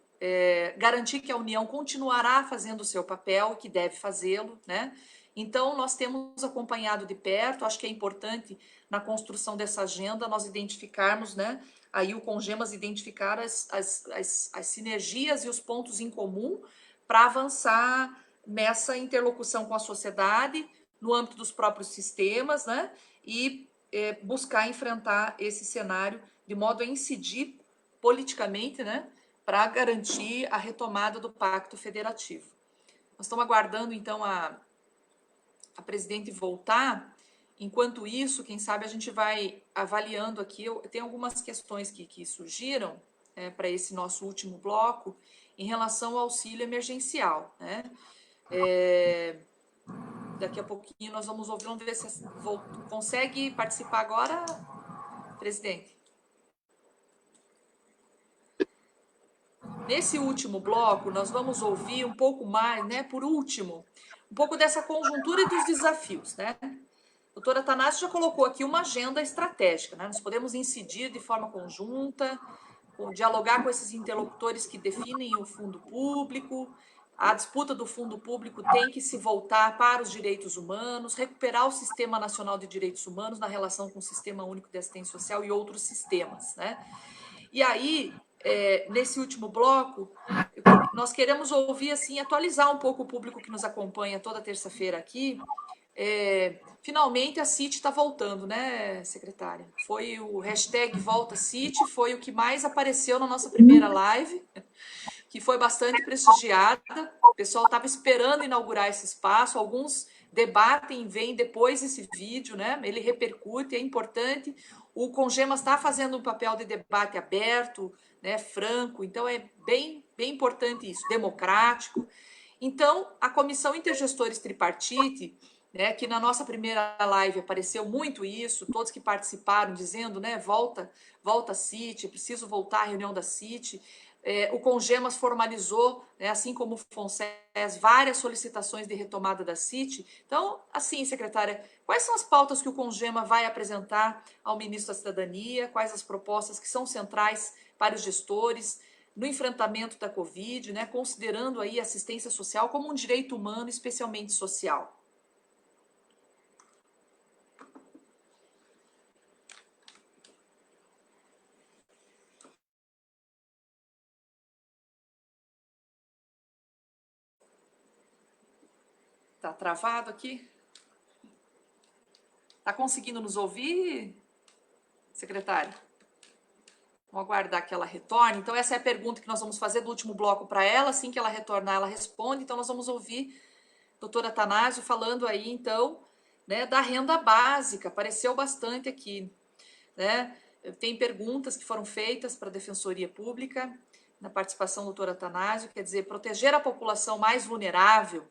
garantir que a União continuará fazendo o seu papel, que deve fazê-lo, né? Então, nós temos acompanhado de perto, acho que é importante, na construção dessa agenda, nós identificarmos, né, aí o Congemas identificar as sinergias e os pontos em comum para avançar nessa interlocução com a sociedade, no âmbito dos próprios sistemas, né, e buscar enfrentar esse cenário de modo a incidir politicamente, né, para garantir a retomada do Pacto Federativo. Nós estamos aguardando, então, a presidente voltar. Enquanto isso, quem sabe a gente vai avaliando aqui. Tem algumas questões que surgiram para esse nosso último bloco em relação ao auxílio emergencial, né? Daqui a pouquinho nós vamos ouvir, vamos ver se consegue participar agora, presidente. Nesse último bloco, nós vamos ouvir um pouco mais, né, por último, um pouco dessa conjuntura e dos desafios, né? A doutora Atanásio já colocou aqui uma agenda estratégica, né? Nós podemos incidir de forma conjunta, dialogar com esses interlocutores que definem o fundo público. A disputa do fundo público tem que se voltar para os direitos humanos, recuperar o Sistema Nacional de Direitos Humanos na relação com o Sistema Único de Assistência Social e outros sistemas, né? E aí, nesse último bloco, nós queremos ouvir, assim, atualizar um pouco o público que nos acompanha toda terça-feira aqui. Finalmente a CIT está voltando, né, secretária? Foi o hashtag Volta CIT, foi o que mais apareceu na nossa primeira live, que foi bastante prestigiada. O pessoal estava esperando inaugurar esse espaço, alguns debatem, veem depois esse vídeo, né? Ele repercute, é importante. O Congemas está fazendo um papel de debate aberto, né, franco, então é bem importante isso, democrático. Então, a Comissão Intergestores Tripartite, né, que na nossa primeira live apareceu muito isso, todos que participaram dizendo, né, volta a CIT, preciso voltar à reunião da CIT. O Congemas formalizou, né, assim como o FONSES, várias solicitações de retomada da CIT. Então, assim, secretária, quais são as pautas que o Congema vai apresentar ao ministro da Cidadania? Quais as propostas que são centrais para os gestores no enfrentamento da Covid, né, considerando aí a assistência social como um direito humano, especialmente social? Tá travado aqui? Tá conseguindo nos ouvir, secretária? Vamos aguardar que ela retorne. Então, essa é a pergunta que nós vamos fazer do último bloco para ela. Assim que ela retornar, ela responde. Então, nós vamos ouvir a doutora Atanásio falando aí, então, né, da renda básica. Apareceu bastante aqui, né? Tem perguntas que foram feitas para a Defensoria Pública, na participação do doutor Atanásio, quer dizer, proteger a população mais vulnerável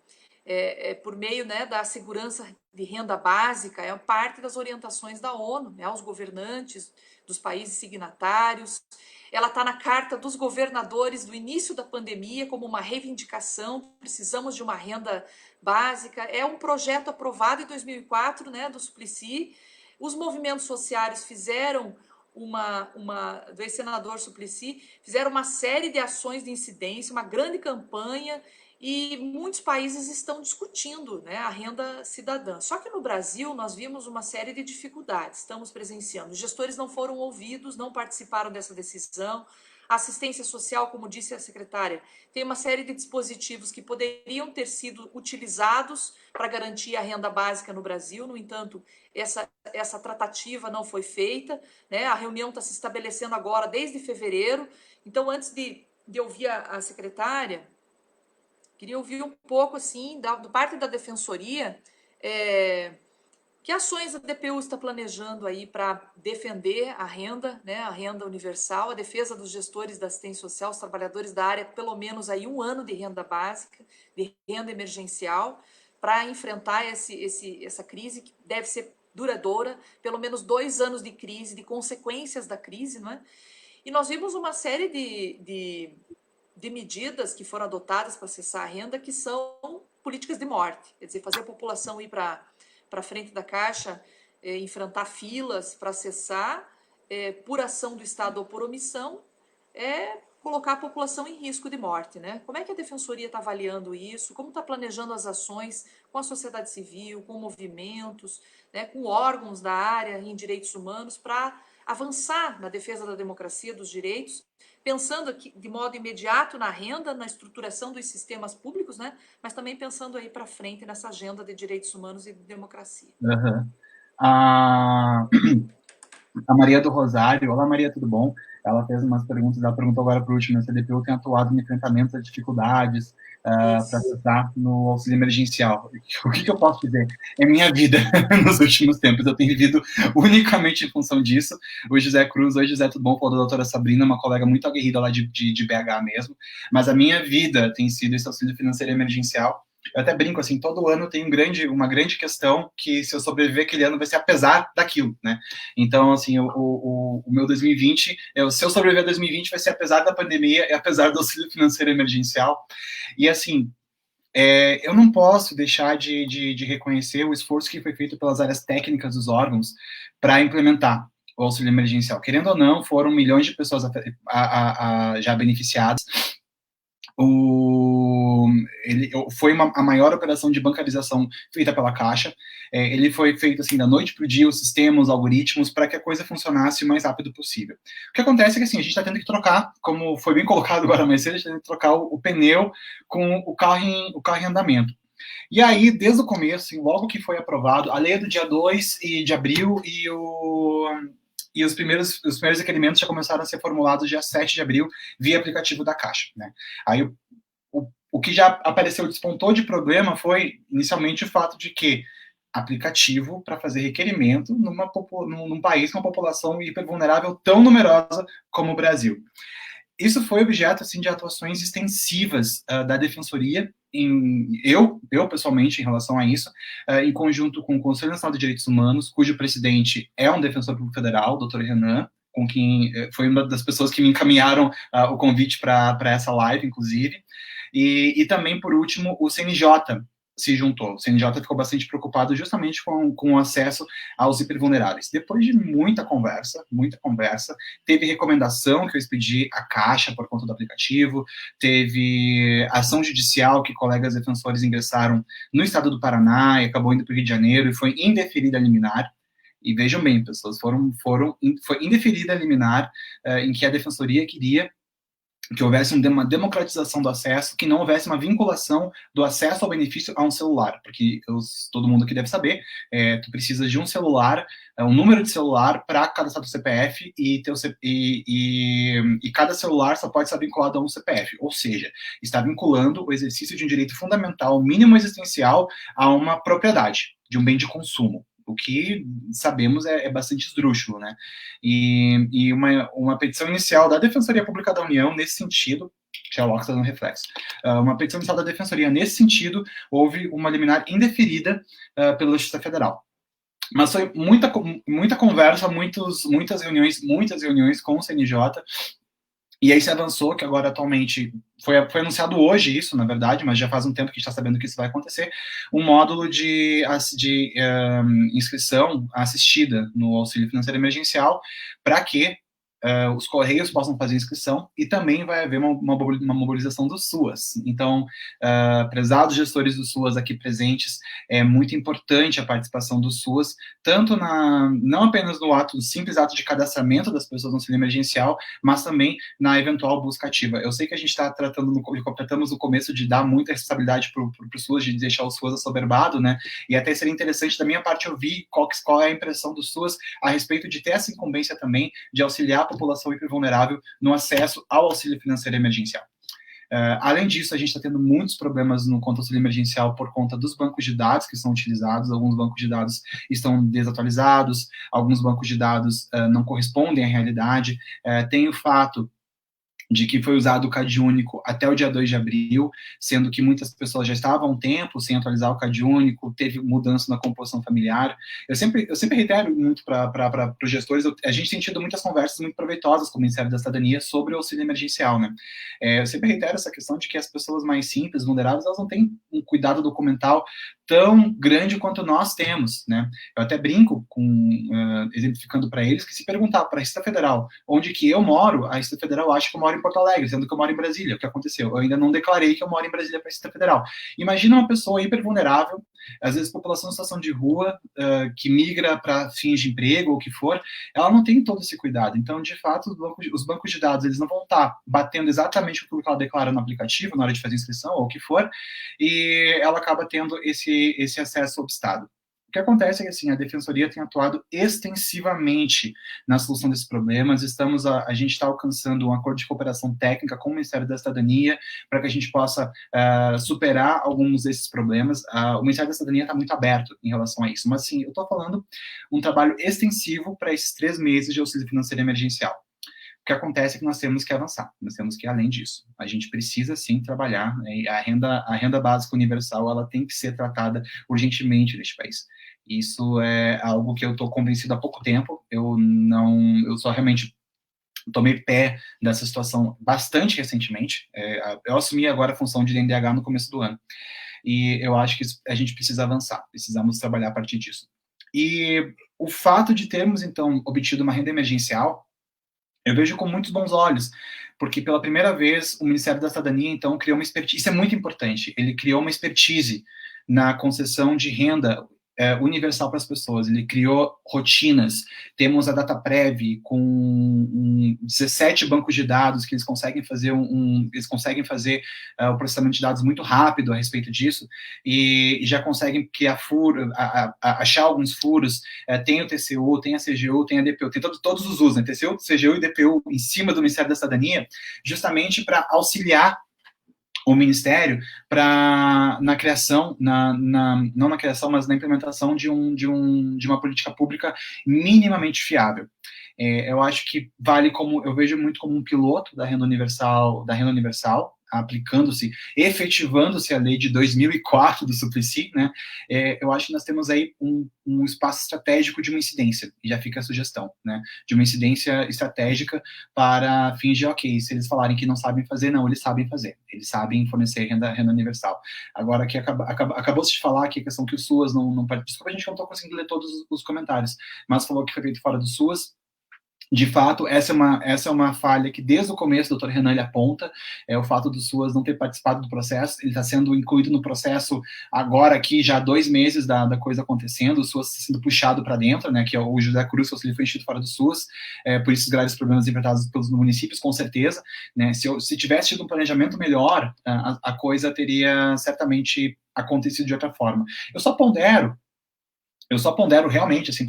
por meio, né, da segurança de renda básica, é parte das orientações da ONU, né, aos governantes dos países signatários. Ela está na carta dos governadores do início da pandemia como uma reivindicação, precisamos de uma renda básica. É um projeto aprovado em 2004, né, do Suplicy. Os movimentos sociais fizeram do ex-senador Suplicy, fizeram uma série de ações de incidência, uma grande campanha, e muitos países estão discutindo, né, a renda cidadã. Só que no Brasil nós vimos uma série de dificuldades, estamos presenciando. Os gestores não foram ouvidos, não participaram dessa decisão. A assistência social, como disse a secretária, tem uma série de dispositivos que poderiam ter sido utilizados para garantir a renda básica no Brasil. No entanto, essa tratativa não foi feita, né? A reunião está se estabelecendo agora desde fevereiro. Então, antes de ouvir a secretária, queria ouvir um pouco, assim, da parte da Defensoria, que ações a DPU está planejando aí para defender a renda, né, a renda universal, a defesa dos gestores da assistência social, os trabalhadores da área, pelo menos aí 1 ano de renda básica, de renda emergencial, para enfrentar essa crise que deve ser duradoura, pelo menos 2 anos de crise, de consequências da crise, não é? E nós vimos uma série de medidas que foram adotadas para cessar a renda, que são políticas de morte, quer dizer, fazer a população ir para frente da caixa, enfrentar filas para acessar, por ação do Estado ou por omissão, colocar a população em risco de morte, né? Como é que a Defensoria está avaliando isso? Como está planejando as ações com a sociedade civil, com movimentos, né, com órgãos da área em direitos humanos para avançar na defesa da democracia, dos direitos, pensando aqui de modo imediato na renda, na estruturação dos sistemas públicos, né? Mas também pensando aí para frente nessa agenda de direitos humanos e de democracia. Uhum. A Maria do Rosário, olá Maria, tudo bom? Ela fez umas perguntas, ela perguntou agora por último, se a DPU tem atuado no enfrentamento das dificuldades para acessar no auxílio emergencial. O que eu posso dizer? É minha vida nos últimos tempos, eu tenho vivido unicamente em função disso. O José Cruz, oi José, tudo bom? Falou da doutora Sabrina, uma colega muito aguerrida lá de BH mesmo, mas a minha vida tem sido esse auxílio financeiro emergencial. Eu até brinco, assim, todo ano tem uma grande questão que se eu sobreviver aquele ano vai ser apesar daquilo, né? Então, assim, o meu 2020, se eu sobreviver a 2020 vai ser apesar da pandemia e apesar do auxílio financeiro emergencial. E, assim, eu não posso deixar de reconhecer o esforço que foi feito pelas áreas técnicas dos órgãos para implementar o auxílio emergencial. Querendo ou não, foram milhões de pessoas já beneficiadas. Foi a maior operação de bancarização feita pela Caixa. Ele foi feito assim da noite para o dia, os sistemas, os algoritmos, para que a coisa funcionasse o mais rápido possível. O que acontece é que assim, a gente está tendo que trocar, como foi bem colocado agora mais cedo, a gente está tendo que trocar o pneu com o carro em andamento. E aí, desde o começo, logo que foi aprovado, a lei é do dia 2 de abril e os primeiros requerimentos já começaram a ser formulados dia 7 de abril via aplicativo da Caixa, né? Aí o que já apareceu, despontou de problema foi, inicialmente, o fato de que aplicativo para fazer requerimento num país com uma população hipervulnerável tão numerosa como o Brasil. Isso foi objeto, assim, de atuações extensivas da Defensoria, eu pessoalmente, em relação a isso, em conjunto com o Conselho Nacional de Direitos Humanos, cujo presidente é um defensor público federal, o Dr. Renan, com quem foi uma das pessoas que me encaminharam o convite para essa live, inclusive, e também, por último, o CNJ se juntou. O CNJ ficou bastante preocupado justamente com o acesso aos hipervulneráveis. Depois de muita conversa, teve recomendação que eu expedi à Caixa por conta do aplicativo, teve ação judicial que colegas defensores ingressaram no estado do Paraná e acabou indo para o Rio de Janeiro e foi indeferida a liminar. E vejam bem, pessoas, foi indeferida a liminar em que a Defensoria queria que houvesse uma democratização do acesso, que não houvesse uma vinculação do acesso ao benefício a um celular, porque todo mundo aqui deve saber, tu precisas de um celular, um número de celular para cadastrar o CPF e cada celular só pode estar vinculado a um CPF, ou seja, está vinculando o exercício de um direito fundamental, mínimo existencial, a uma propriedade, de um bem de consumo. O que sabemos é bastante esdrúxulo, né? E uma petição inicial da Defensoria Pública da União nesse sentido, Sherlock está dando reflexo, uma petição inicial da Defensoria nesse sentido, houve uma liminar indeferida pela Justiça Federal. Mas foi muita conversa, muitas reuniões com o CNJ, e aí se avançou, que agora atualmente, foi anunciado hoje isso, na verdade, mas já faz um tempo que a gente está sabendo que isso vai acontecer, um módulo de inscrição assistida no auxílio financeiro emergencial, para que os Correios possam fazer inscrição, e também vai haver uma mobilização do SUAS. Então, prezados gestores do SUAS aqui presentes, é muito importante a participação do SUAS, tanto não apenas no simples ato de cadastramento das pessoas no auxílio emergencial, mas também na eventual busca ativa. Eu sei que a gente está completamos no começo de dar muita responsabilidade para o SUAS, de deixar o SUAS assoberbado, né, e até seria interessante da minha parte ouvir qual é a impressão do SUAS a respeito de ter essa incumbência também de auxiliar a população hipervulnerável no acesso ao auxílio financeiro emergencial. Além disso, a gente está tendo muitos problemas no conta auxílio emergencial por conta dos bancos de dados que são utilizados. Alguns bancos de dados estão desatualizados, alguns bancos de dados não correspondem à realidade. Tem o fato de que foi usado o CAD único até o dia 2 de abril, sendo que muitas pessoas já estavam há um tempo sem atualizar o CAD único, teve mudança na composição familiar. Eu sempre reitero muito para os gestores, a gente tem tido muitas conversas muito proveitosas com o Ministério da Cidadania sobre o auxílio emergencial, né? Eu sempre reitero essa questão de que as pessoas mais simples, vulneráveis, elas não têm um cuidado documental tão grande quanto nós temos, né? Eu até brinco exemplificando para eles que se perguntar para a Receita Federal onde que eu moro, a Receita Federal acha que eu moro em Porto Alegre, sendo que eu moro em Brasília. O que aconteceu? Eu ainda não declarei que eu moro em Brasília para a Receita Federal. Imagina uma pessoa hipervulnerável, às vezes população em situação de rua, que migra para fins de emprego ou o que for, ela não tem todo esse cuidado. Então, de fato, os bancos de dados, eles não vão estar batendo exatamente o que ela declara no aplicativo, na hora de fazer inscrição ou o que for, e ela acaba tendo esse acesso obstado. O que acontece é que, assim, a Defensoria tem atuado extensivamente na solução desses problemas. A gente está alcançando um acordo de cooperação técnica com o Ministério da Cidadania para que a gente possa superar alguns desses problemas. O Ministério da Cidadania está muito aberto em relação a isso, mas, sim, eu estou falando um trabalho extensivo para esses 3 meses de auxílio financeiro emergencial. O que acontece é que nós temos que avançar, nós temos que ir além disso. A gente precisa, sim, trabalhar, né? A renda básica universal, ela tem que ser tratada urgentemente neste país. Isso é algo que eu estou convencido há pouco tempo, eu só realmente tomei pé dessa situação bastante recentemente. Eu assumi agora a função de DNDH no começo do ano, e eu acho que a gente precisa avançar, precisamos trabalhar a partir disso. E o fato de termos, então, obtido uma renda emergencial, eu vejo com muitos bons olhos, porque pela primeira vez o Ministério da Cidadania, então, criou uma expertise, isso é muito importante, ele criou uma expertise na concessão de renda universal para as pessoas, ele criou rotinas, temos a DataPrev com 17 bancos de dados que eles conseguem fazer o processamento de dados muito rápido a respeito disso, e já conseguem criar achar alguns furos, tem o TCU, tem a CGU, tem a DPU, tem todos os usos, né? TCU, CGU e DPU em cima do Ministério da Cidadania, justamente para auxiliar o Ministério na criação, não na criação, mas na implementação de uma política pública minimamente fiável. Eu acho que vale como, eu vejo muito como um piloto da renda universal, aplicando-se, efetivando-se a lei de 2004 do Suplicy, né? Eu acho que nós temos aí um espaço estratégico de uma incidência, e já fica a sugestão, né? De uma incidência estratégica para fins de, ok, se eles falarem que não sabem fazer, não, eles sabem fazer, eles sabem fornecer renda universal. Agora, que acabou-se de falar aqui a questão que o SUAS não desculpa, a gente não está conseguindo ler todos os comentários, mas falou que foi feito fora do SUAS. De fato, essa é uma falha que desde o começo o Dr. Renan ele aponta, o fato do SUAS não ter participado do processo, ele está sendo incluído no processo agora aqui, já há 2 meses da coisa acontecendo, o SUAS está sendo puxado para dentro, né, que é o José Cruz, que foi instituído fora do SUAS, por esses graves problemas enfrentados pelos municípios, com certeza, né, se tivesse tido um planejamento melhor, a coisa teria certamente acontecido de outra forma. Eu só pondero realmente, assim,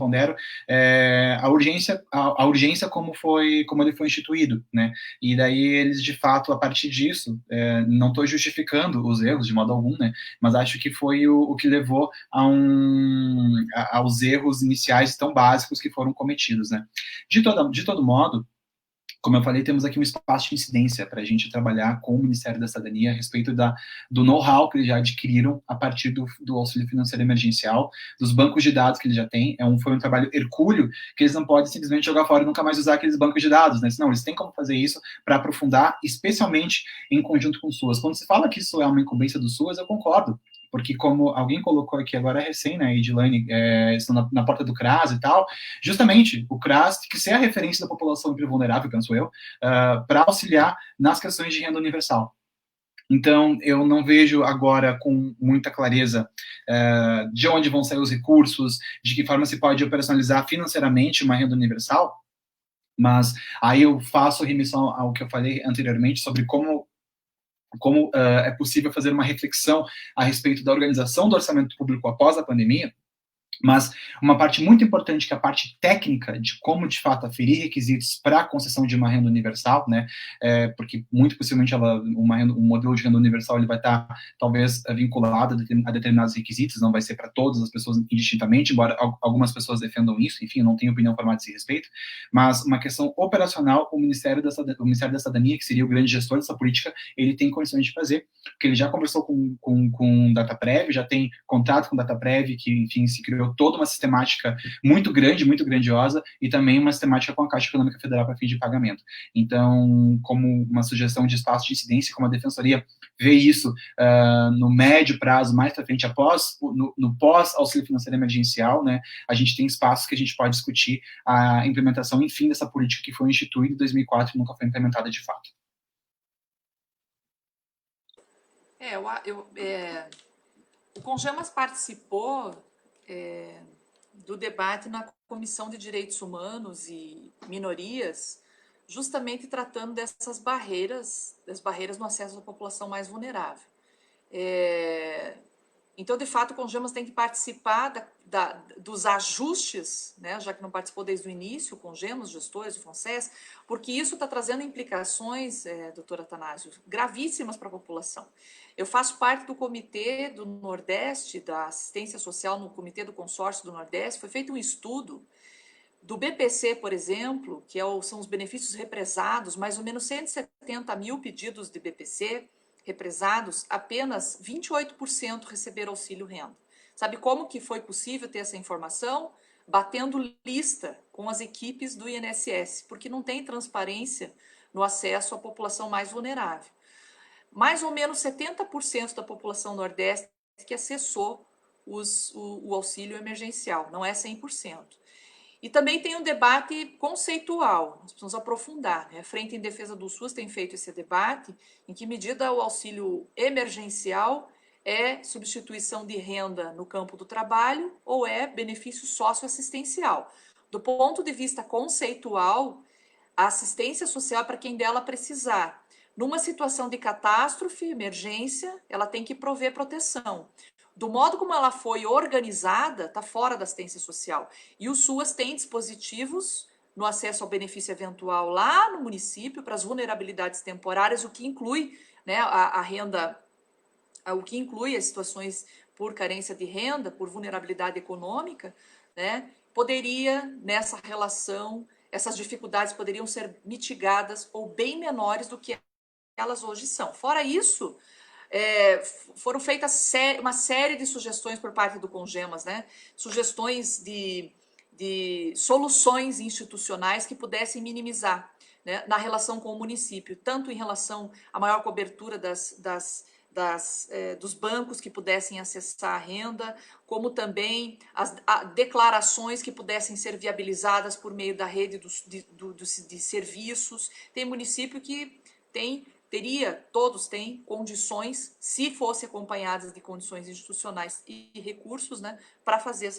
a urgência como ele foi instituído, né, e daí eles, de fato, a partir disso, não estou justificando os erros, de modo algum, né, mas acho que foi o que levou aos erros iniciais tão básicos que foram cometidos, né. De todo modo, como eu falei, temos aqui um espaço de incidência para a gente trabalhar com o Ministério da Cidadania a respeito do know-how que eles já adquiriram a partir do auxílio financeiro emergencial, dos bancos de dados que eles já têm. Foi um trabalho hercúleo que eles não podem simplesmente jogar fora e nunca mais usar aqueles bancos de dados, né? Não, eles têm como fazer isso para aprofundar, especialmente em conjunto com o SUAS. Quando se fala que isso é uma incumbência do SUAS, eu concordo, porque como alguém colocou aqui agora recém, né, Edilane, estão na porta do CRAS e tal, justamente o CRAS tem que ser a referência da população vulnerável, penso eu, para auxiliar nas questões de renda universal. Então, eu não vejo agora com muita clareza de onde vão sair os recursos, de que forma se pode operacionalizar financeiramente uma renda universal, mas aí eu faço remissão ao que eu falei anteriormente sobre como é possível fazer uma reflexão a respeito da organização do orçamento público após a pandemia, mas uma parte muito importante, que é a parte técnica de como, de fato, aferir requisitos para a concessão de uma renda universal, né, porque muito possivelmente um modelo de renda universal ele vai estar, talvez, vinculado a determinados requisitos, não vai ser para todas as pessoas indistintamente, embora algumas pessoas defendam isso, enfim, eu não tenho opinião formada a esse respeito, mas uma questão operacional, o Ministério da Cidadania, que seria o grande gestor dessa política, ele tem condições de fazer, porque ele já conversou com DataPrev, já tem contrato com DataPrev, que, enfim, se criou toda uma sistemática muito grande, muito grandiosa, e também uma sistemática com a Caixa Econômica Federal para fim de pagamento. Então, como uma sugestão de espaço de incidência, como a Defensoria vê isso no médio prazo, mais para frente, no pós-auxílio financeiro emergencial, né, a gente tem espaços que a gente pode discutir a implementação, enfim, dessa política que foi instituída em 2004 e nunca foi implementada de fato. O Congemas participou do debate na Comissão de Direitos Humanos e Minorias, justamente tratando das barreiras no acesso da população mais vulnerável. Então, de fato, o Congemas tem que participar dos ajustes, né, já que não participou desde o início, o Congemas, gestores, o FONSES, porque isso está trazendo implicações, doutor Atanásio, gravíssimas para a população. Eu faço parte do Comitê do Nordeste, da Assistência Social no Comitê do Consórcio do Nordeste. Foi feito um estudo do BPC, por exemplo, que são os benefícios represados, mais ou menos 170 mil pedidos de BPC represados, apenas 28% receberam auxílio renda. Sabe como que foi possível ter essa informação? Batendo lista com as equipes do INSS, porque não tem transparência no acesso à população mais vulnerável. Mais ou menos 70% da população nordeste que acessou o auxílio emergencial, não é 100%. E também tem um debate conceitual, nós precisamos aprofundar, né? A Frente em Defesa do SUS tem feito esse debate, em que medida o auxílio emergencial é substituição de renda no campo do trabalho ou é benefício socioassistencial. Do ponto de vista conceitual, a assistência social é para quem dela precisar. Numa situação de catástrofe, emergência, ela tem que prover proteção. Do modo como ela foi organizada, está fora da assistência social. E o SUAS tem dispositivos no acesso ao benefício eventual lá no município, para as vulnerabilidades temporárias, o que inclui, né, a renda, o que inclui as situações por carência de renda, por vulnerabilidade econômica, né, poderia, nessa relação, essas dificuldades poderiam ser mitigadas ou bem menores do que elas hoje são. Fora isso, foram feitas uma série de sugestões por parte do Congemas, né? Sugestões de soluções institucionais que pudessem minimizar, né, na relação com o município, tanto em relação à maior cobertura dos bancos que pudessem acessar a renda, como também as declarações que pudessem ser viabilizadas por meio da rede de serviços. Tem município que todos têm condições, se fossem acompanhadas de condições institucionais e recursos, né, para fazer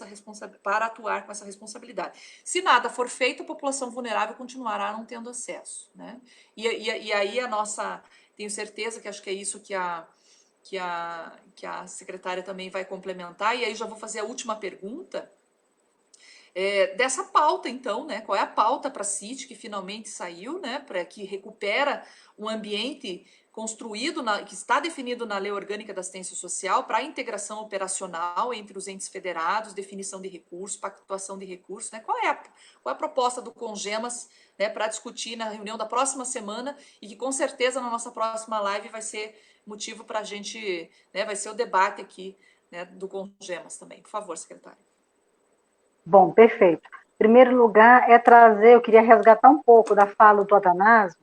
para atuar com essa responsabilidade. Se nada for feito, a população vulnerável continuará não tendo acesso, né? E aí tenho certeza que acho que é isso que a secretária também vai complementar, e aí já vou fazer a última pergunta, dessa pauta, então, né? Qual é a pauta para a CIT que finalmente saiu, né? Para que recupera um ambiente construído, que está definido na Lei Orgânica da Assistência Social para a integração operacional entre os entes federados, definição de recursos, pactuação de recursos, né? Qual é a proposta do Congemas, né, para discutir na reunião da próxima semana e que com certeza na nossa próxima live vai ser motivo para a gente, né, vai ser o debate aqui, né, do Congemas também. Por favor, secretária. Bom, perfeito. Em primeiro lugar, eu queria resgatar um pouco da fala do Atanásio,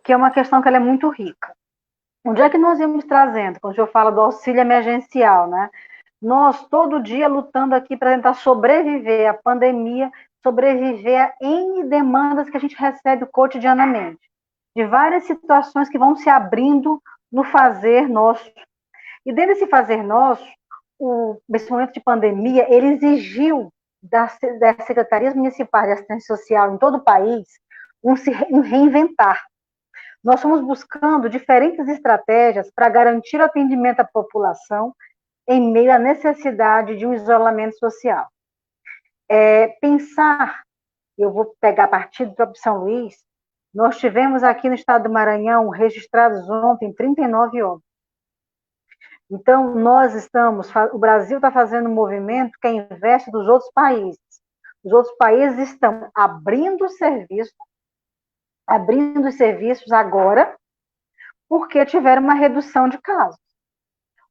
que é uma questão que ela é muito rica. Onde é que nós íamos trazendo, quando o senhor fala do auxílio emergencial, né? Nós, todo dia, lutando aqui para tentar sobreviver à pandemia, sobreviver a N demandas que a gente recebe cotidianamente, de várias situações que vão se abrindo no fazer nosso. E dentro desse fazer nosso, nesse momento de pandemia, ele exigiu das secretarias municipais de assistência social em todo o país um reinventar. Nós estamos buscando diferentes estratégias para garantir o atendimento à população em meio à necessidade de um isolamento social. Eu vou pegar a partir do próprio São Luís, nós tivemos aqui no estado do Maranhão registrados ontem 39 óbitos. Então, o Brasil está fazendo um movimento que é inverso dos outros países. Os outros países estão abrindo os serviços agora, porque tiveram uma redução de casos.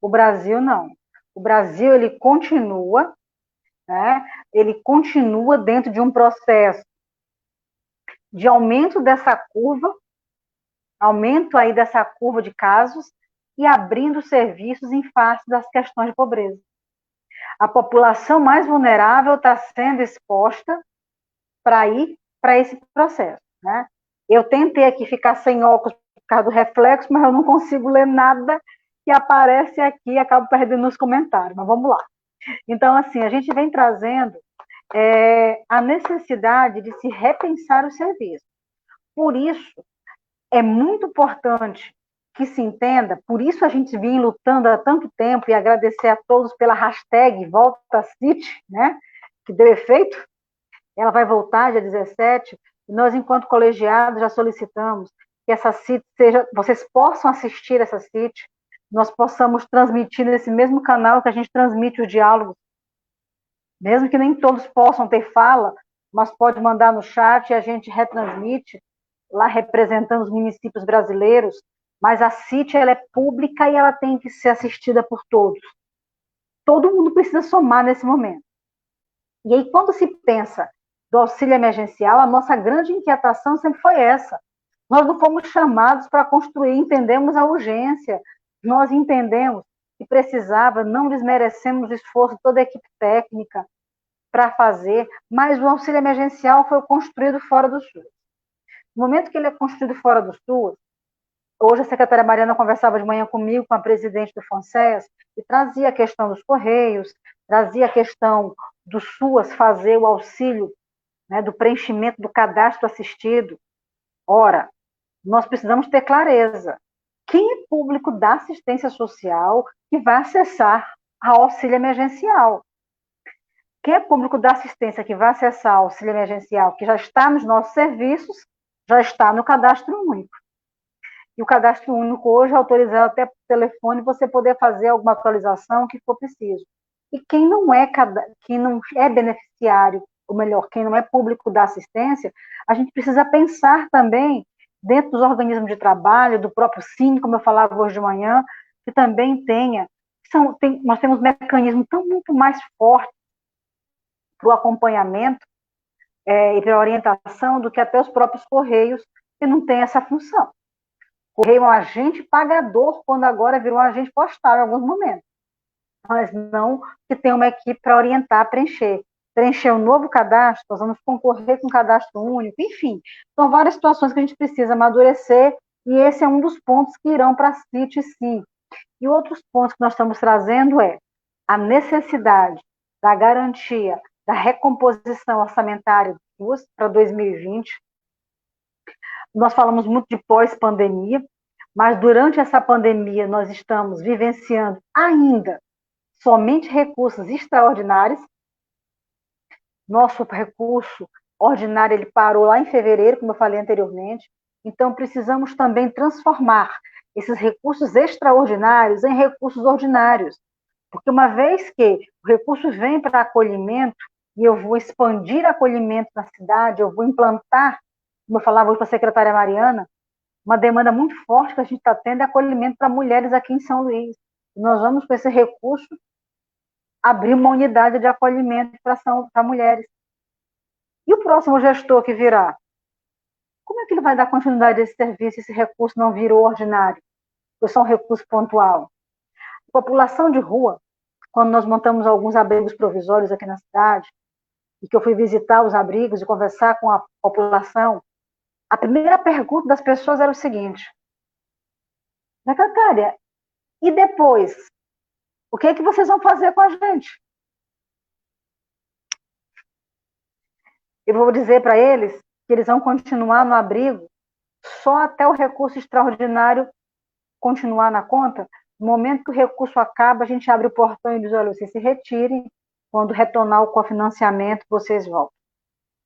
O Brasil não. O Brasil, ele continua dentro de um processo de aumento dessa curva de casos e abrindo serviços em face das questões de pobreza. A população mais vulnerável está sendo exposta para ir para esse processo, né? Eu tentei aqui ficar sem óculos por causa do reflexo, mas eu não consigo ler nada que aparece aqui e acabo perdendo nos comentários, mas vamos lá. Então, assim, a gente vem trazendo a necessidade de se repensar o serviço. Por isso, é muito importante que se entenda, por isso a gente vem lutando há tanto tempo, e agradecer a todos pela hashtag VoltaCIT, né, que deu efeito. Ela vai voltar dia 17, e nós, enquanto colegiados, já solicitamos que essa CIT vocês possam assistir essa CIT, nós possamos transmitir nesse mesmo canal que a gente transmite os diálogos, mesmo que nem todos possam ter fala, mas pode mandar no chat e a gente retransmite, lá representando os municípios brasileiros, mas a CIT, ela é pública e ela tem que ser assistida por todos. Todo mundo precisa somar nesse momento. E aí, quando se pensa do auxílio emergencial, a nossa grande inquietação sempre foi essa. Nós não fomos chamados para construir, entendemos a urgência, nós entendemos que precisava, não desmerecemos o esforço de toda a equipe técnica para fazer, mas o auxílio emergencial foi construído fora do SUS. No momento que ele é construído fora do SUS, hoje a secretária Mariana conversava de manhã comigo, com a presidente do FONSES, e trazia a questão dos Correios, trazia a questão do SUAS fazer o auxílio, né, do preenchimento do cadastro assistido. Ora, nós precisamos ter clareza. Quem é público da assistência social que vai acessar a auxílio emergencial? Quem é público da assistência que vai acessar o auxílio emergencial, que já está nos nossos serviços, já está no cadastro único. E o cadastro único hoje é autorizado até por telefone você poder fazer alguma atualização que for preciso. E quem não é beneficiário, ou melhor, quem não é público da assistência, a gente precisa pensar também dentro dos organismos de trabalho, do próprio Cine, como eu falava hoje de manhã, que também nós temos mecanismos muito mais fortes para o acompanhamento e para a orientação do que até os próprios Correios, que não tem essa função. O Correio é um agente pagador, quando agora virou um agente postal em alguns momentos. Mas não que tem uma equipe para orientar, preencher. Preencher um novo cadastro, nós vamos concorrer com um cadastro único, enfim. São várias situações que a gente precisa amadurecer, e esse é um dos pontos que irão para a CIT, sim. E outros pontos que nós estamos trazendo é a necessidade da garantia da recomposição orçamentária para 2020. Nós falamos muito de pós-pandemia, mas durante essa pandemia nós estamos vivenciando ainda somente recursos extraordinários. Nosso recurso ordinário ele parou lá em fevereiro, como eu falei anteriormente, então precisamos também transformar esses recursos extraordinários em recursos ordinários, porque uma vez que o recurso vem para acolhimento, e eu vou expandir acolhimento na cidade, eu vou implantar, como eu falava hoje para a secretária Mariana, uma demanda muito forte que a gente está tendo é acolhimento para mulheres aqui em São Luís. E nós vamos, com esse recurso, abrir uma unidade de acolhimento para mulheres. E o próximo gestor que virá? Como é que ele vai dar continuidade a esse serviço se esse recurso não virou ordinário? Ou só um recurso pontual? A população de rua, quando nós montamos alguns abrigos provisórios aqui na cidade, e que eu fui visitar os abrigos e conversar com a população, a primeira pergunta das pessoas era o seguinte: secretária, e depois? O que é que vocês vão fazer com a gente? Eu vou dizer para eles que eles vão continuar no abrigo só até o recurso extraordinário continuar na conta. No momento que o recurso acaba, a gente abre o portão e diz: olha, vocês se retirem, quando retornar o cofinanciamento, vocês voltam.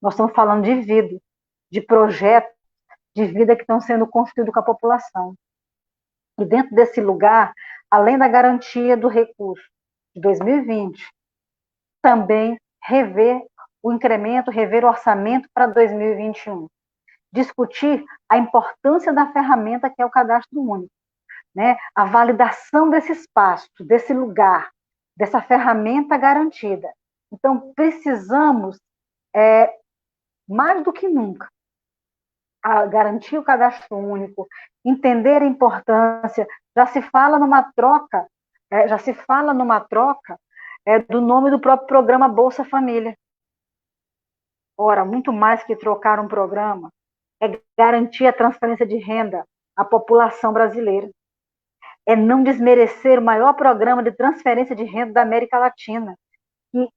Nós estamos falando de vida, de projetos de vida que estão sendo construídos com a população. E dentro desse lugar, além da garantia do recurso de 2020, também rever o incremento, rever o orçamento para 2021. Discutir a importância da ferramenta que é o cadastro único, né? A validação desse espaço, desse lugar, dessa ferramenta garantida. Então, precisamos, mais do que nunca, garantir o cadastro único, entender a importância. Já se fala numa troca do nome do próprio programa Bolsa Família. Ora, muito mais que trocar um programa, é garantir a transferência de renda à população brasileira. É não desmerecer o maior programa de transferência de renda da América Latina, que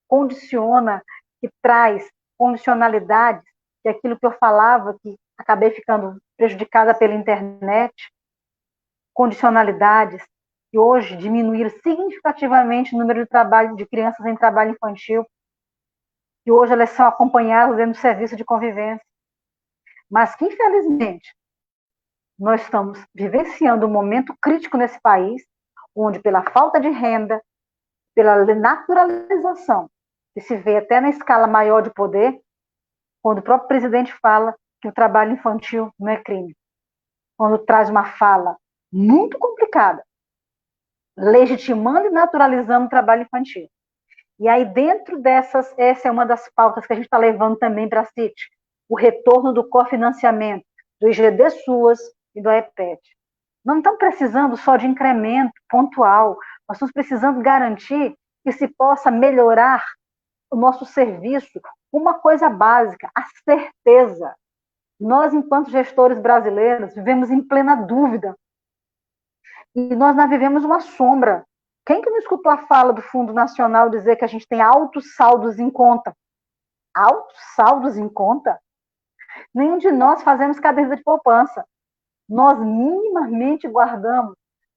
condiciona, que traz condicionalidades, que é aquilo que eu falava, que acabei ficando prejudicada pela internet, condicionalidades, que hoje diminuíram significativamente o número de crianças em trabalho infantil, que hoje elas são acompanhadas dentro do serviço de convivência. Mas que, infelizmente, nós estamos vivenciando um momento crítico nesse país, onde, pela falta de renda, pela naturalização, que se vê até na escala maior de poder, quando o próprio presidente fala que o trabalho infantil não é crime. Quando traz uma fala muito complicada, legitimando e naturalizando o trabalho infantil. E aí, dentro dessas, essa é uma das pautas que a gente está levando também para a CIT, o retorno do cofinanciamento do IGD SUAS e do AEPET. Não estamos precisando só de incremento pontual, nós estamos precisando garantir que se possa melhorar o nosso serviço. Uma coisa básica, a certeza. Nós, enquanto gestores brasileiros, vivemos em plena dúvida. E nós não vivemos uma sombra. Quem que não escutou a fala do Fundo Nacional dizer que a gente tem altos saldos em conta? Altos saldos em conta? Nenhum de nós fazemos caderneta de poupança. Nós minimamente guardamos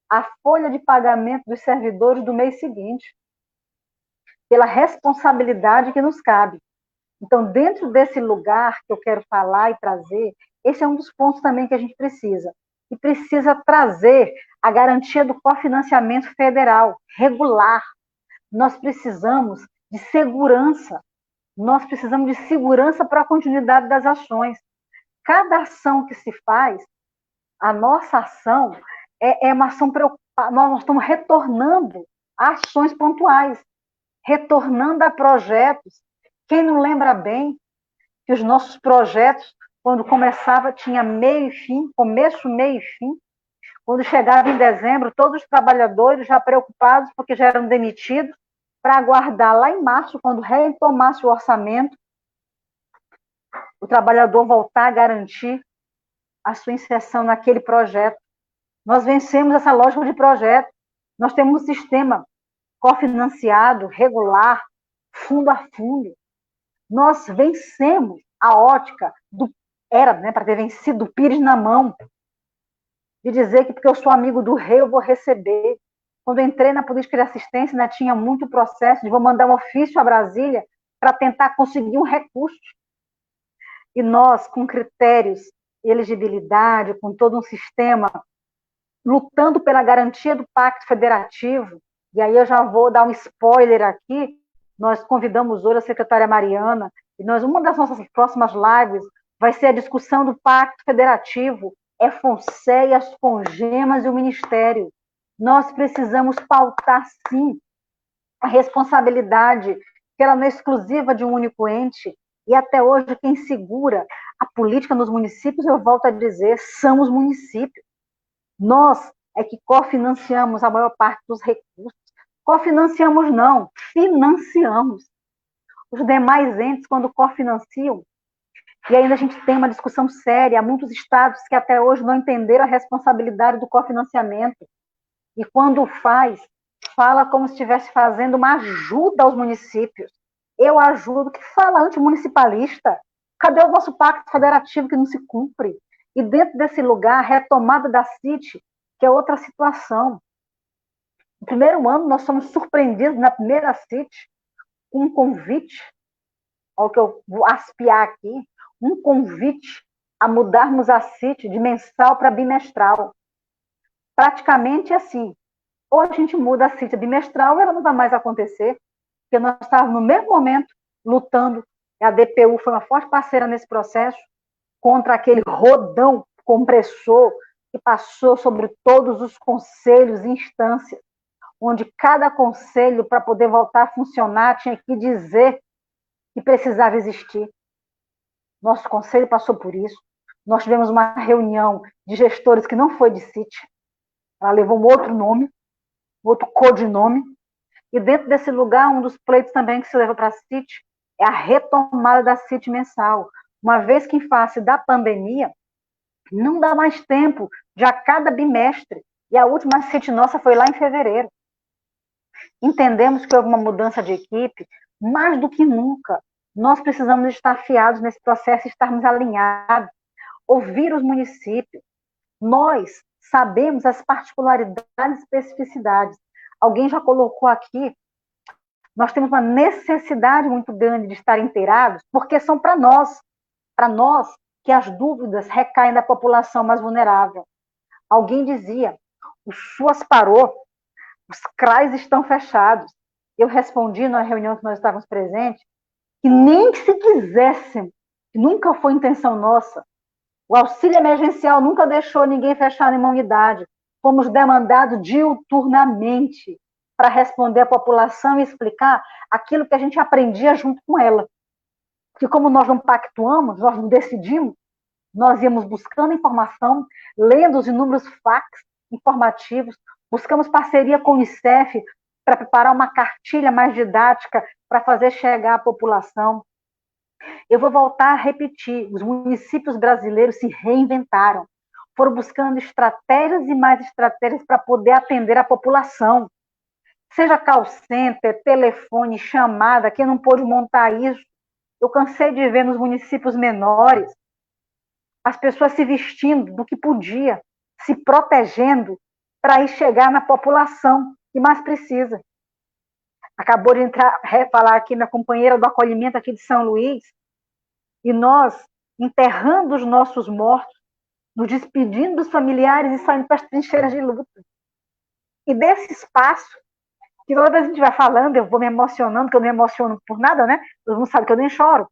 a folha de pagamento dos servidores do mês seguinte. pela responsabilidade que nos cabe. Então, dentro desse lugar que eu quero falar e trazer, esse é um dos pontos também que a gente precisa. E precisa trazer a garantia do cofinanciamento federal, regular. Nós precisamos de segurança. Nós precisamos de segurança para a continuidade das ações. Cada ação que se faz, a nossa ação é uma ação preocupada. Nós estamos retornando a ações pontuais, retornando a projetos. Quem não lembra bem que os nossos projetos, quando começava, tinha meio e fim, começo, meio e fim. Quando chegava em dezembro, todos os trabalhadores já preocupados, porque já eram demitidos, para aguardar lá em março, quando retomasse o orçamento, o trabalhador voltar a garantir a sua inserção naquele projeto. Nós vencemos essa lógica de projeto. Nós temos um sistema cofinanciado, regular, fundo a fundo. Nós vencemos a ótica era, né, para ter vencido o Pires na mão, de dizer que porque eu sou amigo do rei, eu vou receber. Quando eu entrei na política de assistência, ainda tinha muito processo de vou mandar um ofício a Brasília para tentar conseguir um recurso. E nós, com critérios de elegibilidade, com todo um sistema, lutando pela garantia do Pacto Federativo, e aí eu já vou dar um spoiler aqui, nós convidamos hoje a secretária Mariana, e uma das nossas próximas lives vai ser a discussão do Pacto Federativo, FONSE, as Congemas e o Ministério. Nós precisamos pautar, sim, a responsabilidade, que ela não é exclusiva de um único ente, e até hoje quem segura a política nos municípios, eu volto a dizer, são os municípios. Nós é que cofinanciamos a maior parte dos recursos. Cofinanciamos não, financiamos. Os demais entes, quando cofinanciam, e ainda a gente tem uma discussão séria, há muitos estados que até hoje não entenderam a responsabilidade do cofinanciamento, e quando fala como se estivesse fazendo uma ajuda aos municípios. Eu ajudo, que fala antimunicipalista? Cadê o nosso pacto federativo que não se cumpre? E dentro desse lugar, a retomada da CIT, que é outra situação. No primeiro ano, nós somos surpreendidos na primeira CIT com um convite, ao que eu vou aspiar aqui, um convite a mudarmos a CIT de mensal para bimestral. Praticamente assim, ou a gente muda a CIT bimestral, ela não vai mais acontecer, porque nós estávamos no mesmo momento lutando, a DPU foi uma forte parceira nesse processo, contra aquele rodão compressor que passou sobre todos os conselhos e instâncias, onde cada conselho, para poder voltar a funcionar, tinha que dizer que precisava existir. Nosso conselho passou por isso. Nós tivemos uma reunião de gestores que não foi de CIT, ela levou um outro nome, outro codinome, e dentro desse lugar, um dos pleitos também que se leva para a CIT é a retomada da CIT mensal. Uma vez que em face da pandemia, não dá mais tempo de a cada bimestre, e a última CIT nossa foi lá em fevereiro. Entendemos que houve uma mudança de equipe, mais do que nunca, nós precisamos estar afiados nesse processo, estarmos alinhados, ouvir os municípios. Nós sabemos as particularidades e especificidades. Alguém já colocou aqui, nós temos uma necessidade muito grande de estar inteirados, porque são para nós que as dúvidas recaem da população mais vulnerável. Alguém dizia, o SUAS parou, os CRAs estão fechados. Eu respondi na reunião que nós estávamos presentes, que nem que se quisessem, que nunca foi intenção nossa, o auxílio emergencial nunca deixou ninguém fechar nenhuma unidade. Fomos demandados diuturnamente para responder à população e explicar aquilo que a gente aprendia junto com ela. Que como nós não pactuamos, nós não decidimos, nós íamos buscando informação, lendo os inúmeros fax informativos, buscamos parceria com o Unicef para preparar uma cartilha mais didática para fazer chegar à população. Eu vou voltar a repetir, os municípios brasileiros se reinventaram, foram buscando estratégias e mais estratégias para poder atender a população. Seja call center, telefone, chamada, quem não pôde montar isso. Eu cansei de ver nos municípios menores as pessoas se vestindo do que podia, se protegendo para ir chegar na população que mais precisa. Acabou de falar aqui minha companheira do acolhimento aqui de São Luís, e nós enterrando os nossos mortos, nos despedindo dos familiares e saindo para as trincheiras de luta. E desse espaço, que toda vez que a gente vai falando, eu vou me emocionando, que eu não me emociono por nada, né? Todo mundo sabe que eu nem choro,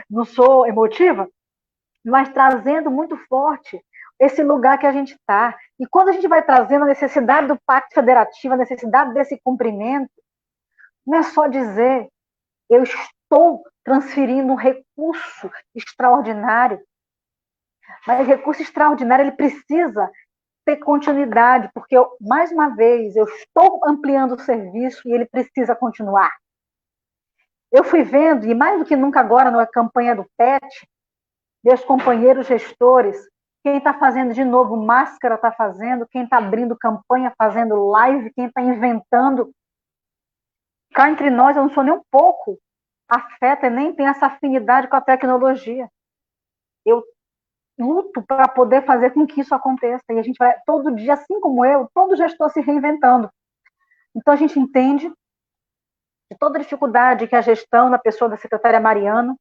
não sou emotiva, mas trazendo muito forte esse lugar que a gente está. E quando a gente vai trazendo a necessidade do pacto federativo, a necessidade desse cumprimento, não é só dizer, eu estou transferindo um recurso extraordinário, mas recurso extraordinário ele precisa ter continuidade, porque, mais uma vez, eu estou ampliando o serviço e ele precisa continuar. Eu fui vendo, e mais do que nunca agora na campanha do PET, meus companheiros gestores, quem está fazendo de novo máscara está fazendo, quem está abrindo campanha, fazendo live, quem está inventando. Cá entre nós, eu não sou nem um pouco afeta, nem tenho essa afinidade com a tecnologia. Eu luto para poder fazer com que isso aconteça. E a gente vai, todo dia, assim como eu, todo gestor se reinventando. Então, a gente entende de toda a dificuldade que a gestão, na pessoa da secretária Mariana,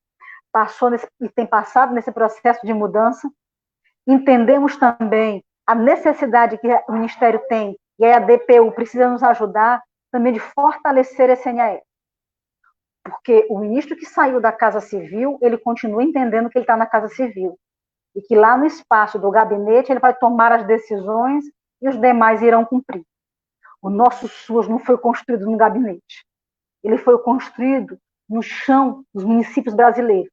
passou e tem passado nesse processo de mudança. Entendemos também a necessidade que o Ministério tem, e a DPU precisa nos ajudar também de fortalecer esse NAE. Porque o ministro que saiu da Casa Civil, ele continua entendendo que ele está na Casa Civil. E que lá no espaço do gabinete ele vai tomar as decisões e os demais irão cumprir. O nosso SUS não foi construído no gabinete. Ele foi construído no chão dos municípios brasileiros,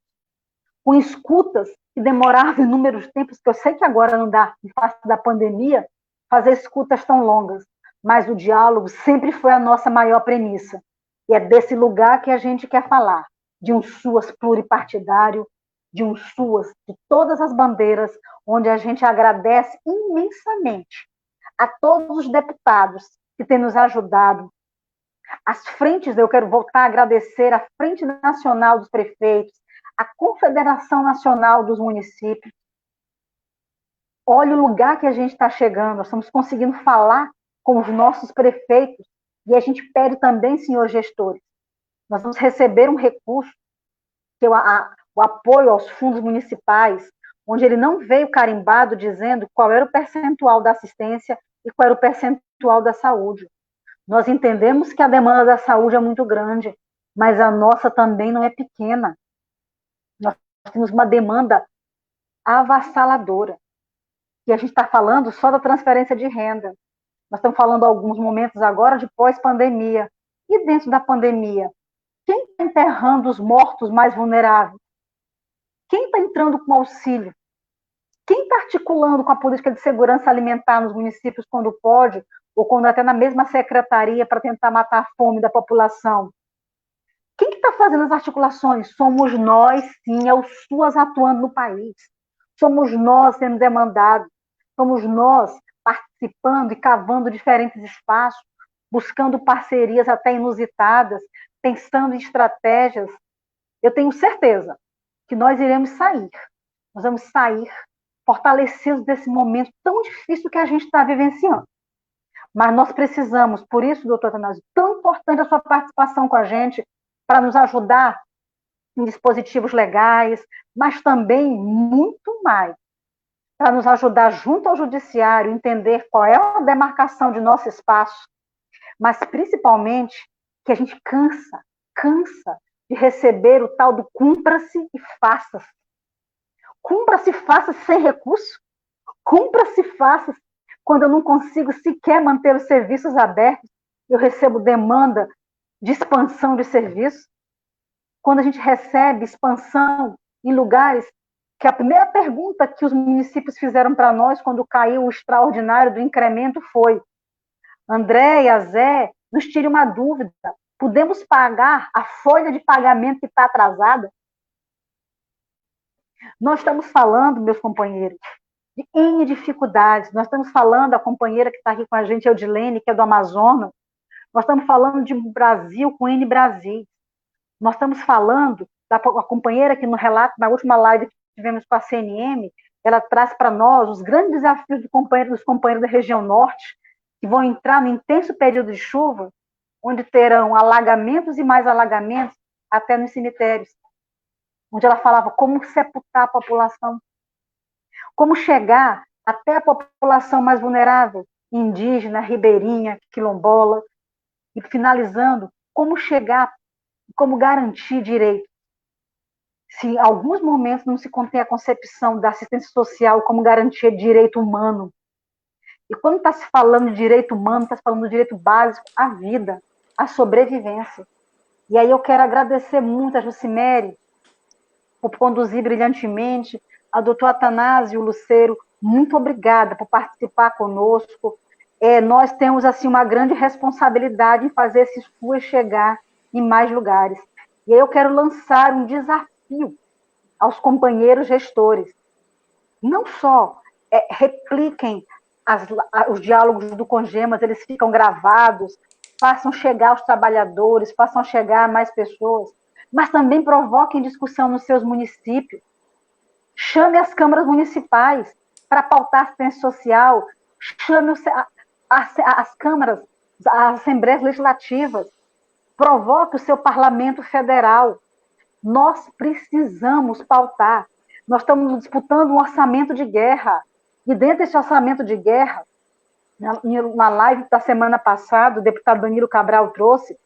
com escutas que demoravam inúmeros tempos, que eu sei que agora não dá, em face da pandemia, fazer escutas tão longas, mas o diálogo sempre foi a nossa maior premissa. E é desse lugar que a gente quer falar, de um SUAS pluripartidário, de um SUAS de todas as bandeiras, onde a gente agradece imensamente a todos os deputados que têm nos ajudado. As frentes, eu quero voltar a agradecer a Frente Nacional dos Prefeitos, a Confederação Nacional dos Municípios. Olha o lugar que a gente está chegando, nós estamos conseguindo falar com os nossos prefeitos, e a gente pede também, senhores gestores, nós vamos receber um recurso, que é o apoio aos fundos municipais, onde ele não veio carimbado dizendo qual era o percentual da assistência e qual era o percentual da saúde. Nós entendemos que a demanda da saúde é muito grande, mas a nossa também não é pequena. Nós temos uma demanda avassaladora. E a gente está falando só da transferência de renda. Nós estamos falando alguns momentos agora de pós-pandemia. E dentro da pandemia, quem está enterrando os mortos mais vulneráveis? Quem está entrando com auxílio? Quem está articulando com a política de segurança alimentar nos municípios quando pode, ou quando até na mesma secretaria para tentar matar a fome da população? Quem que está fazendo as articulações? Somos nós, sim, é o SUAS atuando no país. Somos nós sendo demandados. Somos nós participando e cavando diferentes espaços, buscando parcerias até inusitadas, pensando em estratégias. Eu tenho certeza que nós iremos sair. Nós vamos sair fortalecidos desse momento tão difícil que a gente está vivenciando. Mas nós precisamos, por isso, doutor Atanásio, tão importante a sua participação com a gente, para nos ajudar em dispositivos legais, mas também muito mais, para nos ajudar junto ao judiciário, entender qual é a demarcação de nosso espaço, mas principalmente que a gente cansa de receber o tal do cumpra-se e faça-se. Cumpra-se e faça-se sem recurso, cumpra-se e faça-se quando eu não consigo sequer manter os serviços abertos, eu recebo demanda de expansão de serviço. Quando a gente recebe expansão em lugares que a primeira pergunta que os municípios fizeram para nós quando caiu o extraordinário do incremento foi: Andréia, Zé, nos tire uma dúvida, podemos pagar a folha de pagamento que está atrasada? Nós estamos falando, meus companheiros, de N dificuldades. Nós estamos falando, a companheira que está aqui com a gente, Eudilene, que é do Amazonas, nós estamos falando de Brasil com N Brasil. Nós estamos falando da companheira que no relato, na última live que tivemos com a CNM, ela traz para nós os grandes desafios dos companheiros da região norte, que vão entrar no intenso período de chuva, onde terão alagamentos e mais alagamentos até nos cemitérios, onde ela falava como sepultar a população, como chegar até a população mais vulnerável, indígena, ribeirinha, quilombola, e finalizando, como chegar, como garantir direito. Se em alguns momentos não se contém a concepção da assistência social como garantia de direito humano, e quando está se falando de direito humano, está se falando de direito básico, a vida, a sobrevivência. E aí eu quero agradecer muito a Jucimere por conduzir brilhantemente, a doutor Atanásio Luceiro, muito obrigada por participar conosco. Nós temos assim uma grande responsabilidade em fazer esses FUAs chegar em mais lugares. E aí eu quero lançar um desafio aos companheiros gestores. Não só repliquem os diálogos do Congemas, eles ficam gravados, façam chegar aos trabalhadores, façam chegar a mais pessoas, mas também provoquem discussão nos seus municípios. Chame as câmaras municipais para pautar assistência social, chame as câmaras, as assembleias legislativas, provoque o seu parlamento federal. Nós precisamos pautar. Nós estamos disputando um orçamento de guerra. E dentro desse orçamento de guerra, na live da semana passada, o deputado Danilo Cabral trouxe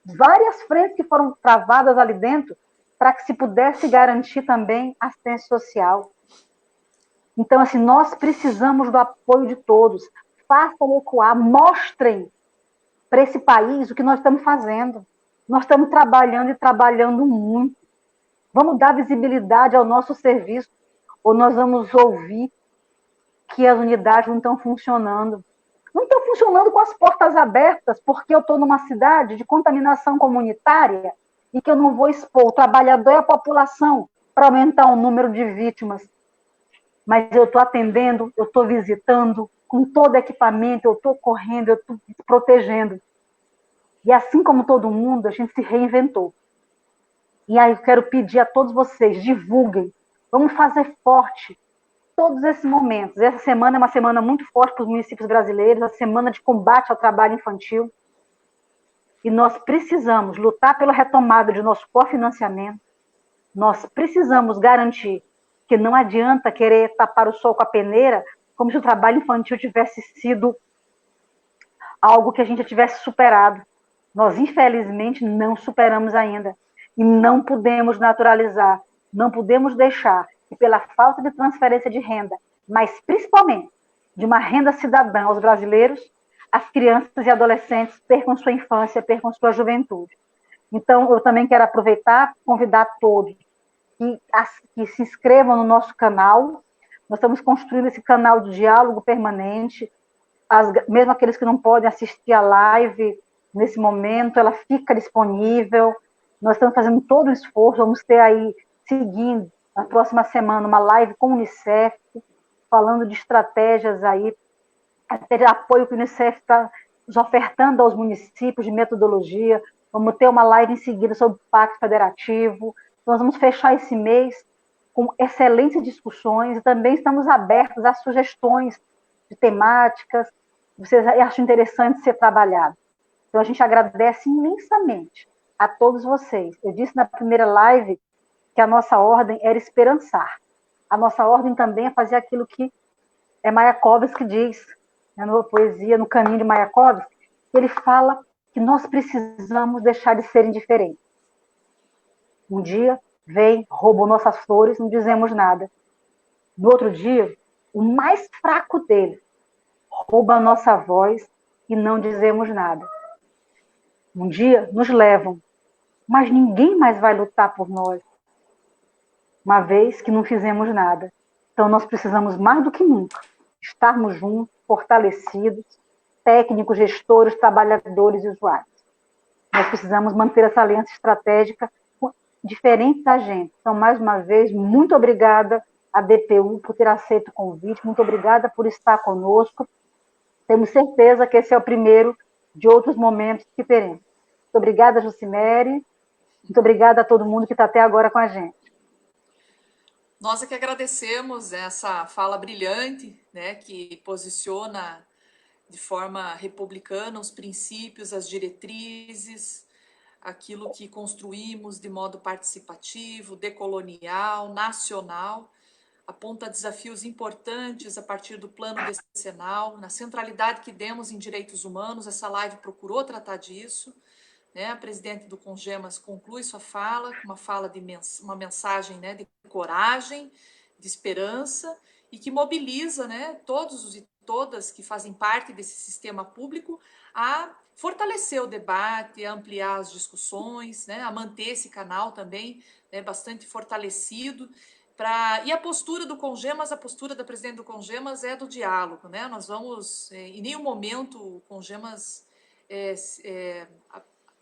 várias frentes que foram travadas ali dentro para que se pudesse garantir também assistência social. Então, assim, nós precisamos do apoio de todos. Façam ecoar, mostrem para esse país o que nós estamos fazendo. Nós estamos trabalhando e trabalhando muito. Vamos dar visibilidade ao nosso serviço, ou nós vamos ouvir que as unidades não estão funcionando. Não estão funcionando com as portas abertas, porque eu estou numa cidade de contaminação comunitária e que eu não vou expor o trabalhador e a população para aumentar o número de vítimas. Mas eu estou atendendo, eu estou visitando, com todo equipamento, eu estou correndo, eu estou protegendo. E assim como todo mundo, a gente se reinventou. E aí eu quero pedir a todos vocês, divulguem, vamos fazer forte todos esses momentos. Essa semana é uma semana muito forte para os municípios brasileiros, a semana de combate ao trabalho infantil. E nós precisamos lutar pela retomada de nosso cofinanciamento. Nós precisamos garantir que não adianta querer tapar o sol com a peneira, como se o trabalho infantil tivesse sido algo que a gente já tivesse superado. Nós, infelizmente, não superamos ainda. E não podemos naturalizar, não podemos deixar que, pela falta de transferência de renda, mas principalmente de uma renda cidadã aos brasileiros, as crianças e adolescentes percam sua infância, percam sua juventude. Então, eu também quero aproveitar, convidar todos que se inscrevam no nosso canal. Nós estamos construindo esse canal de diálogo permanente, mesmo aqueles que não podem assistir a live nesse momento, ela fica disponível. Nós estamos fazendo todo o esforço, vamos ter aí, seguindo, na próxima semana, uma live com o Unicef, falando de estratégias aí, até de apoio que o Unicef está nos ofertando aos municípios de metodologia. Vamos ter uma live em seguida sobre o Pacto Federativo. Nós vamos fechar esse mês com excelentes discussões e também estamos abertos a sugestões de temáticas que vocês acham interessante ser trabalhado. Então, a gente agradece imensamente a todos vocês. Eu disse na primeira live que a nossa ordem era esperançar. A nossa ordem também é fazer aquilo que Mayakovsky diz, na poesia No Caminho de Mayakovsky, ele fala que nós precisamos deixar de ser indiferentes. Um dia, vem, roubam nossas flores, não dizemos nada. No outro dia, o mais fraco dele rouba a nossa voz e não dizemos nada. Um dia, nos levam, mas ninguém mais vai lutar por nós, uma vez que não fizemos nada. Então, nós precisamos, mais do que nunca, estarmos juntos, fortalecidos, técnicos, gestores, trabalhadores e usuários. Nós precisamos manter essa aliança estratégica com diferentes agentes. Então, mais uma vez, muito obrigada à DPU por ter aceito o convite, muito obrigada por estar conosco. Temos certeza que esse é o primeiro de outros momentos que teremos. Muito obrigada, Jucimere. Muito obrigada a todo mundo que está até agora com a gente. Nós é que agradecemos essa fala brilhante, né, que posiciona de forma republicana os princípios, as diretrizes, aquilo que construímos de modo participativo, decolonial, nacional, aponta desafios importantes a partir do plano decenal, na centralidade que demos em direitos humanos. Essa live procurou tratar disso, né? A presidente do Congemas conclui sua fala com uma fala de uma mensagem, né, de coragem, de esperança, e que mobiliza, né, todos e todas que fazem parte desse sistema público a fortalecer o debate, a ampliar as discussões, né, a manter esse canal também, né, bastante fortalecido. E a postura do Congemas, a postura da presidente do Congemas é do diálogo, né? Nós vamos, em nenhum momento o Congemas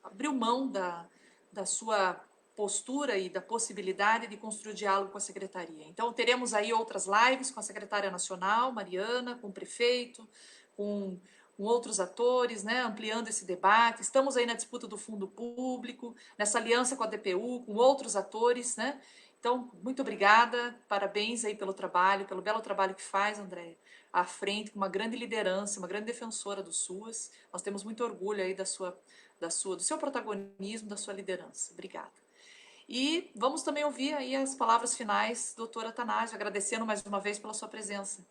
abriu mão da sua postura e da possibilidade de construir o diálogo com a secretaria. Então, teremos aí outras lives com a secretária nacional, Mariana, com o prefeito, com outros atores, né, ampliando esse debate. Estamos aí na disputa do fundo público, nessa aliança com a DPU, com outros atores, né? Então, muito obrigada, parabéns aí pelo trabalho, pelo belo trabalho que faz, Andréia, à frente, com uma grande liderança, uma grande defensora do SUAS. Nós temos muito orgulho aí do seu protagonismo, da sua liderança. Obrigada. E vamos também ouvir aí as palavras finais, doutora Athanásio, agradecendo mais uma vez pela sua presença.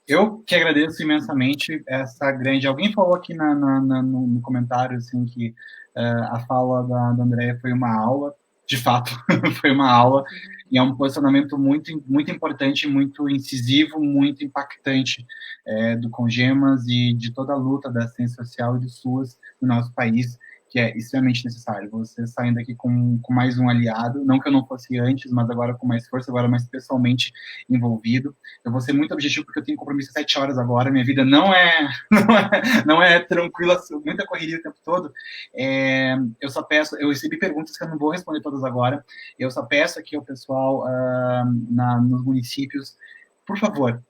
Eu que agradeço imensamente essa grande... Alguém falou aqui no comentário assim, que a fala da Andréia foi uma aula. De fato, foi uma aula, e é um posicionamento muito, muito importante, muito incisivo, muito impactante do Congemas e de toda a luta da ciência social e do SUAS no nosso país, que é extremamente necessário. Você saindo aqui com mais um aliado, não que eu não fosse antes, mas agora com mais força, agora mais pessoalmente envolvido. Eu vou ser muito objetivo, porque eu tenho compromisso às 7 horas agora, minha vida não é tranquila, muita correria o tempo todo. Eu só peço, eu recebi perguntas que eu não vou responder todas agora, eu só peço aqui ao pessoal nos municípios, por favor,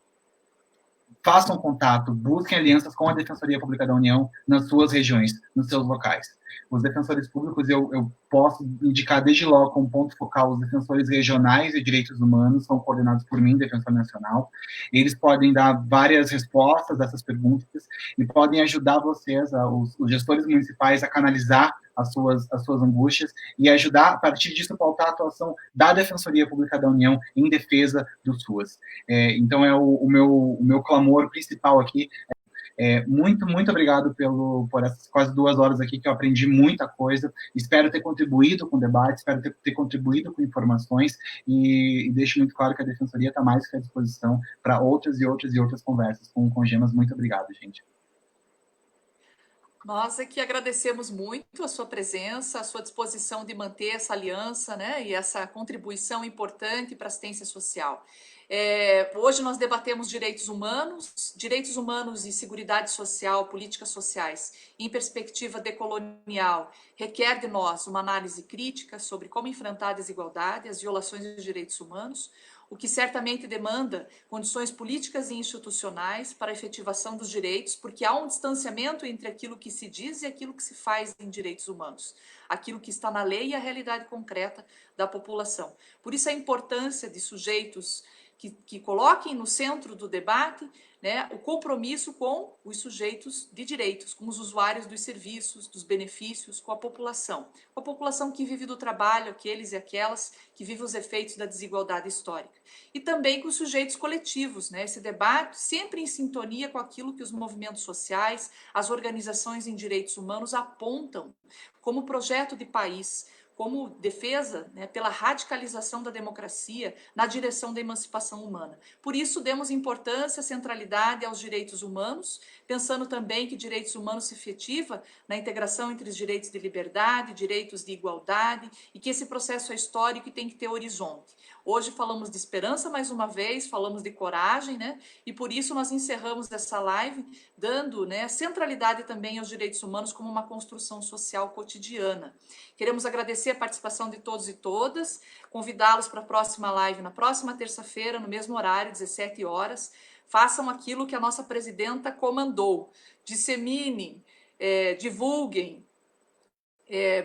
façam contato, busquem alianças com a Defensoria Pública da União nas suas regiões, nos seus locais. Os defensores públicos, eu posso indicar desde logo como ponto focal os defensores regionais de direitos humanos, são coordenados por mim, defensor nacional. Eles podem dar várias respostas a essas perguntas e podem ajudar vocês, os gestores municipais, a canalizar as suas angústias e ajudar, a partir disso, a pautar a atuação da Defensoria Pública da União em defesa dos SUAS. Então, o meu clamor principal aqui. Muito, muito obrigado por essas quase 2 horas aqui, que eu aprendi muita coisa. Espero ter contribuído com o debate, espero ter contribuído com informações, e deixo muito claro que a Defensoria está mais que à disposição para outras e outras e outras conversas com o Congemas. Muito obrigado, gente. Nós aqui agradecemos muito a sua presença, a sua disposição de manter essa aliança, né, e essa contribuição importante para a assistência social. Hoje nós debatemos direitos humanos e seguridade social, políticas sociais, em perspectiva decolonial, requer de nós uma análise crítica sobre como enfrentar a desigualdade, as violações dos direitos humanos, o que certamente demanda condições políticas e institucionais para a efetivação dos direitos, porque há um distanciamento entre aquilo que se diz e aquilo que se faz em direitos humanos, aquilo que está na lei e a realidade concreta da população. Por isso a importância de sujeitos que coloquem no centro do debate, né, o compromisso com os sujeitos de direitos, com os usuários dos serviços, dos benefícios, com a população que vive do trabalho, aqueles e aquelas que vivem os efeitos da desigualdade histórica. E também com os sujeitos coletivos, né, esse debate sempre em sintonia com aquilo que os movimentos sociais, as organizações em direitos humanos apontam como projeto de país, como defesa, né, pela radicalização da democracia na direção da emancipação humana. Por isso, demos importância, centralidade aos direitos humanos, pensando também que direitos humanos se efetiva na integração entre os direitos de liberdade, direitos de igualdade, e que esse processo é histórico e tem que ter horizonte. Hoje falamos de esperança mais uma vez, falamos de coragem, né? E por isso nós encerramos essa live dando, né, centralidade também aos direitos humanos como uma construção social cotidiana. Queremos agradecer a participação de todos e todas, convidá-los para a próxima live na próxima terça-feira, no mesmo horário, 17 horas. Façam aquilo que a nossa presidenta comandou. Disseminem, divulguem,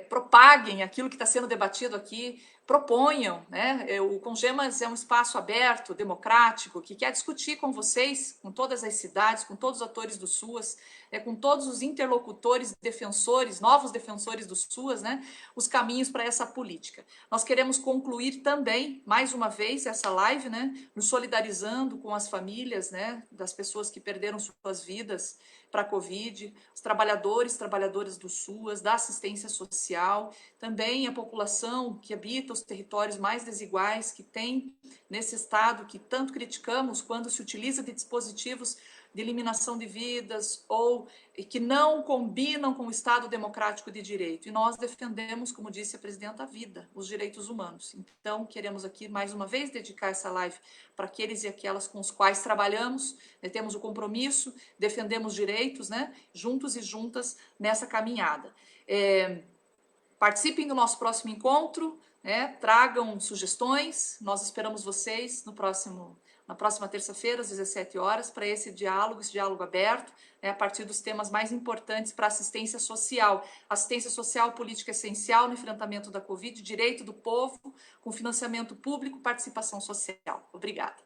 propaguem aquilo que está sendo debatido aqui proponham, né? O Congemas é um espaço aberto, democrático, que quer discutir com vocês, com todas as cidades, com todos os atores do SUAS, com todos os interlocutores, defensores, novos defensores do SUAS, né? Os caminhos para essa política. Nós queremos concluir também, mais uma vez, essa live, né? Nos solidarizando com as famílias, né? Das pessoas que perderam suas vidas para a Covid, os trabalhadoras do SUAS, da assistência social, também a população que habita os territórios mais desiguais, que tem nesse estado que tanto criticamos quando se utiliza de dispositivos de eliminação de vidas ou que não combinam com o Estado democrático de direito. E nós defendemos, como disse a presidenta, a vida, os direitos humanos. Então, queremos aqui, mais uma vez, dedicar essa live para aqueles e aquelas com os quais trabalhamos, né, temos o compromisso, defendemos direitos, né, juntos e juntas nessa caminhada. Participem do nosso próximo encontro, né, tragam sugestões, nós esperamos vocês na próxima terça-feira, às 17 horas, para esse diálogo aberto, né, a partir dos temas mais importantes para assistência social, política essencial no enfrentamento da Covid, direito do povo, com financiamento público, participação social. Obrigada.